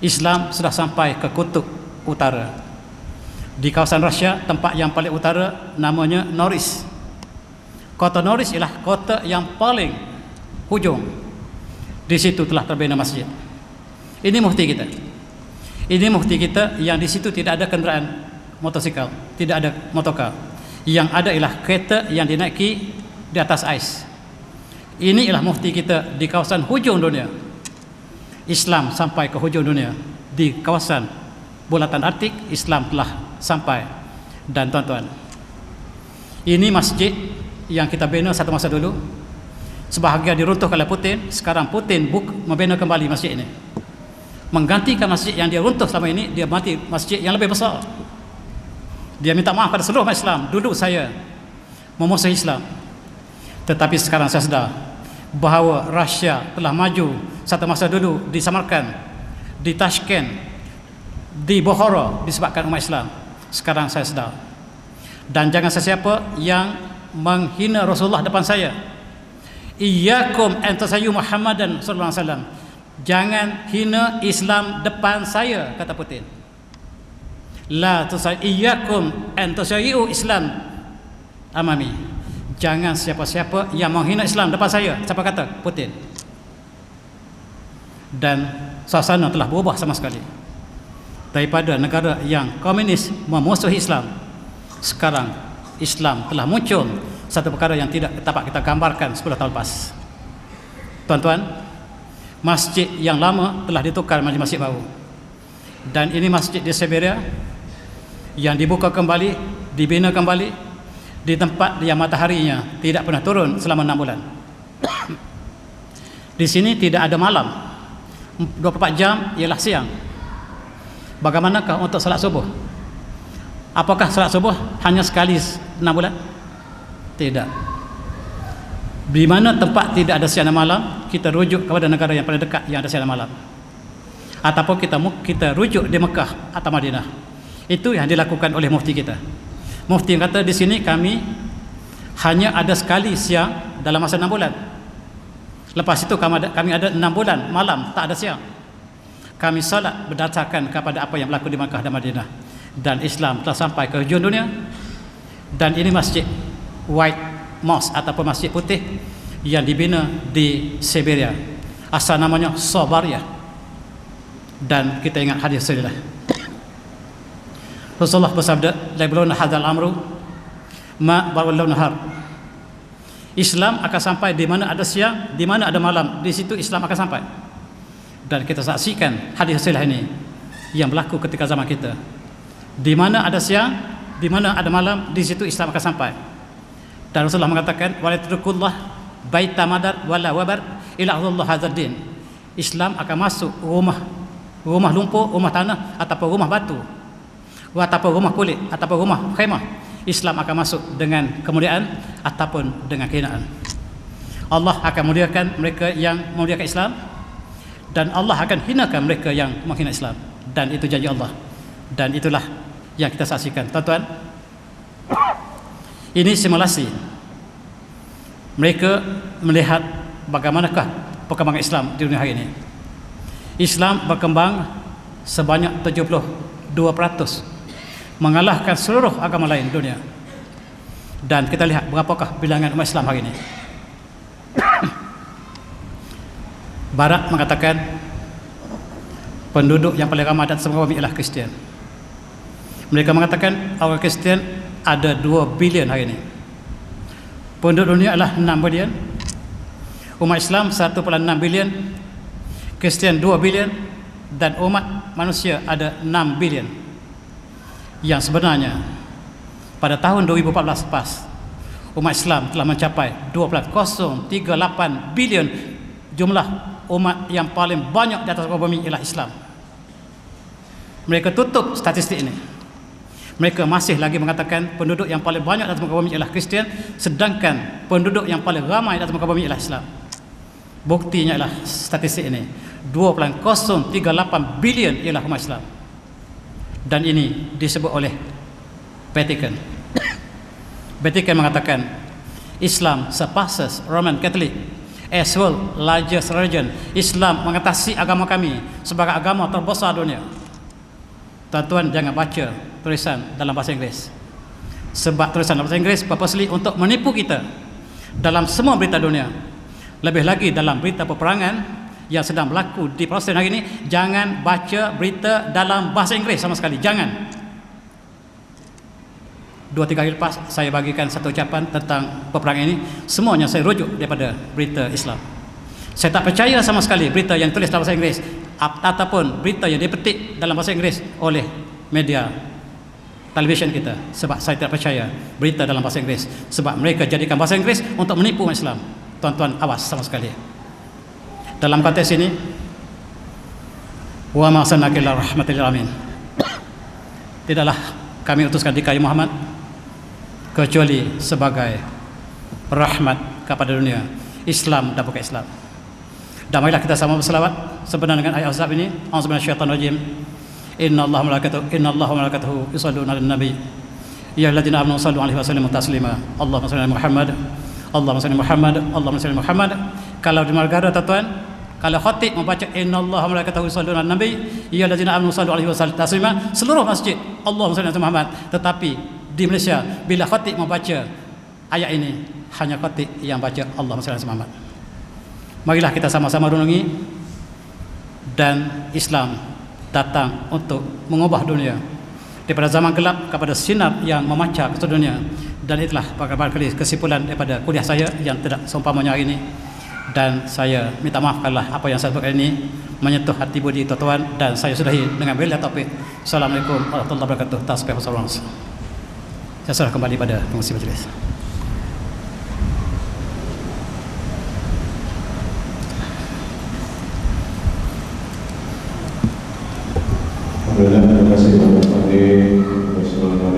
Islam sudah sampai ke kutub utara. Di kawasan Rusia, tempat yang paling utara namanya Norilsk. Kota Norilsk ialah kota yang paling hujung. Di situ telah terbina masjid. Ini mufti kita. Ini mufti kita yang di situ tidak ada kenderaan motosikal, tidak ada motorkar. Yang ada ialah kereta yang dinaiki di atas ais. Ini ialah mufti kita di kawasan hujung dunia. Islam sampai ke hujung dunia. Di kawasan bulatan Arktik, Islam telah sampai. Dan tuan-tuan, ini masjid yang kita bina satu masa dulu. Sebahagian diruntuhkan oleh Putin. Sekarang Putin membina kembali masjid ini, menggantikan masjid yang dia runtuh selama ini. Dia mati masjid yang lebih besar. Dia minta maaf pada seluruh umat Islam. Dulu saya memusuhi Islam, tetapi sekarang saya sedar bahawa Rusia telah maju satu masa dulu di Samarkand, di Tashkent, di Bukhara disebabkan umat Islam. Sekarang saya sedar. Dan jangan sesiapa yang menghina Rasulullah depan saya. Iyyakum an tasayyu Muhammadan sallallahu alaihi wasallam. Jangan hina Islam depan saya, kata Putin. La iyyakum an tasayyu Islam amami. Jangan siapa-siapa yang menghina Islam depan saya. Siapa kata? Putin. Dan suasana telah berubah sama sekali. Daripada negara yang komunis memusuhi Islam, sekarang Islam telah muncul, satu perkara yang tidak dapat kita gambarkan 10 tahun lepas. Tuan-tuan, masjid yang lama telah ditukar menjadi masjid baru. Dan ini masjid di Siberia yang dibuka kembali, dibina kembali di tempat yang mataharinya tidak pernah turun selama 6 bulan. Di sini tidak ada malam, 24 jam ialah siang. Bagaimanakah untuk salat subuh? Apakah salat subuh hanya sekali 6 bulan? Tidak. Di mana tempat tidak ada siang dan malam, kita rujuk kepada negara yang paling dekat yang ada siang dan malam. Ataupun kita rujuk di Mekah atau Madinah. Itu yang dilakukan oleh mufti kita. Mufti yang kata di sini kami hanya ada sekali siang dalam masa 6 bulan. Lepas itu kami ada 6 bulan malam tak ada siang. Kami salat berdasarkan kepada apa yang berlaku di Makkah dan Madinah. Dan Islam telah sampai ke hujung dunia. Dan ini masjid White Mosque ataupun masjid putih yang dibina di Siberia. Asal namanya Sobaria. Dan kita ingat hadis Rasulullah. Rasulullah bersabda, la yabluna hadzal amru ma bawallahu nahar. Islam akan sampai di mana ada siang, di mana ada malam, di situ Islam akan sampai. Dan kita saksikan hadis Rasulullah ini yang berlaku ketika zaman kita. Di mana ada siang, di mana ada malam, di situ Islam akan sampai. Dan Rasulullah mengatakan, wala tudkhulullah baita madar wala wabar ila Allah hadzal din. Islam akan masuk rumah rumah lumpur, rumah tanah, ataupun rumah batu, ataupun rumah kulit, ataupun rumah khemah, Islam akan masuk dengan kemuliaan ataupun dengan kehinaan. Allah akan muliakan mereka yang memuliakan Islam, dan Allah akan hinakan mereka yang menghina Islam. Dan itu janji Allah, dan itulah yang kita saksikan. Tuan-tuan, ini simulasi. Mereka melihat bagaimanakah perkembangan Islam di dunia hari ini. Islam berkembang sebanyak 72%, mengalahkan seluruh agama lain dunia. Dan kita lihat berapakah bilangan umat Islam hari ini. Barat mengatakan penduduk yang paling ramai di atas muka bumi ialah Kristian. Mereka mengatakan orang Kristian ada 2 bilion hari ini. Penduduk dunia adalah 6 bilion. Umat Islam 1,6 bilion, Kristian 2 bilion, dan umat manusia ada 6 bilion. Yang sebenarnya pada tahun 2014 pas, umat Islam telah mencapai 12,038 bilion. Jumlah umat yang paling banyak di atas muka bumi ialah Islam. Mereka tutup statistik ini. Mereka masih lagi mengatakan penduduk yang paling banyak di atas muka bumi ialah Kristian, sedangkan penduduk yang paling ramai di atas muka bumi ialah Islam. Buktinya adalah statistik ini, 2,038 bilion ialah umat Islam. Dan ini disebut oleh Vatikan. Vatikan mengatakan Islam surpasses Roman Catholic as world largest religion. Islam mengatasi agama kami sebagai agama terbesar dunia. Tuan-tuan, jangan baca tulisan dalam bahasa Inggeris, sebab tulisan dalam bahasa Inggeris purposely untuk menipu kita dalam semua berita dunia. Lebih lagi dalam berita peperangan yang sedang berlaku di Palestin hari ini, jangan baca berita dalam bahasa Inggeris sama sekali, jangan. 2-3 hari lepas saya bagikan satu ucapan tentang peperangan ini, semuanya saya rujuk daripada berita Islam. Saya tak percaya sama sekali berita yang tulis dalam bahasa Inggeris ataupun berita yang dipetik dalam bahasa Inggeris oleh media televisyen kita, sebab saya tidak percaya berita dalam bahasa Inggeris, sebab mereka jadikan bahasa Inggeris untuk menipu umat Islam. Tuan-tuan, awas sama sekali. Dalam konteks ini, wa ma arsalnaka illa rahmatan lil alamin, tidaklah kami utuskan dika Muhammad kecuali sebagai rahmat kepada dunia, Islam dan bukan Islam. Dan marilah kita sama berselawat sebenarnya dengan ayat azab ini. A'udzubillahi minasyaitonir rajim. Innallaha wa malaikatahu yusholluna 'alan nabi ya ayyuhalladzina amanu shallu 'alaihi wa sallimu taslima. Allahumma shalli 'ala Muhammad, Allahumma shalli Muhammad, Allahumma shalli Muhammad. Kalau di Margara, tuan-tuan, kalau khatib membaca innallaha wa malaikatahu yusholluna 'alan nabi ya ayyuhalladzina amanu shallu 'alaihi wa sallimu taslima, seluruh masjid Allahumma shalli 'ala Muhammad. Tetapi di Malaysia bila khatib membaca ayat ini, hanya khatib yang baca Allahumma shalli 'ala Muhammad. Marilah kita sama-sama renungi, dan Islam datang untuk mengubah dunia daripada zaman gelap kepada sinar yang memancar ke dunia. Dan itulah barangkali kesimpulan daripada kuliah saya yang tidak seumpamanya hari ini. Dan saya minta maaf kalau apa yang saya sebutkan ini menyentuh hati budi tuan-tuan, dan saya sudahi dengan billahi taufik. Assalamualaikum warahmatullahi wabarakatuh. Tasbih wassalamu. Saya serah kembali pada pengurusi majlis.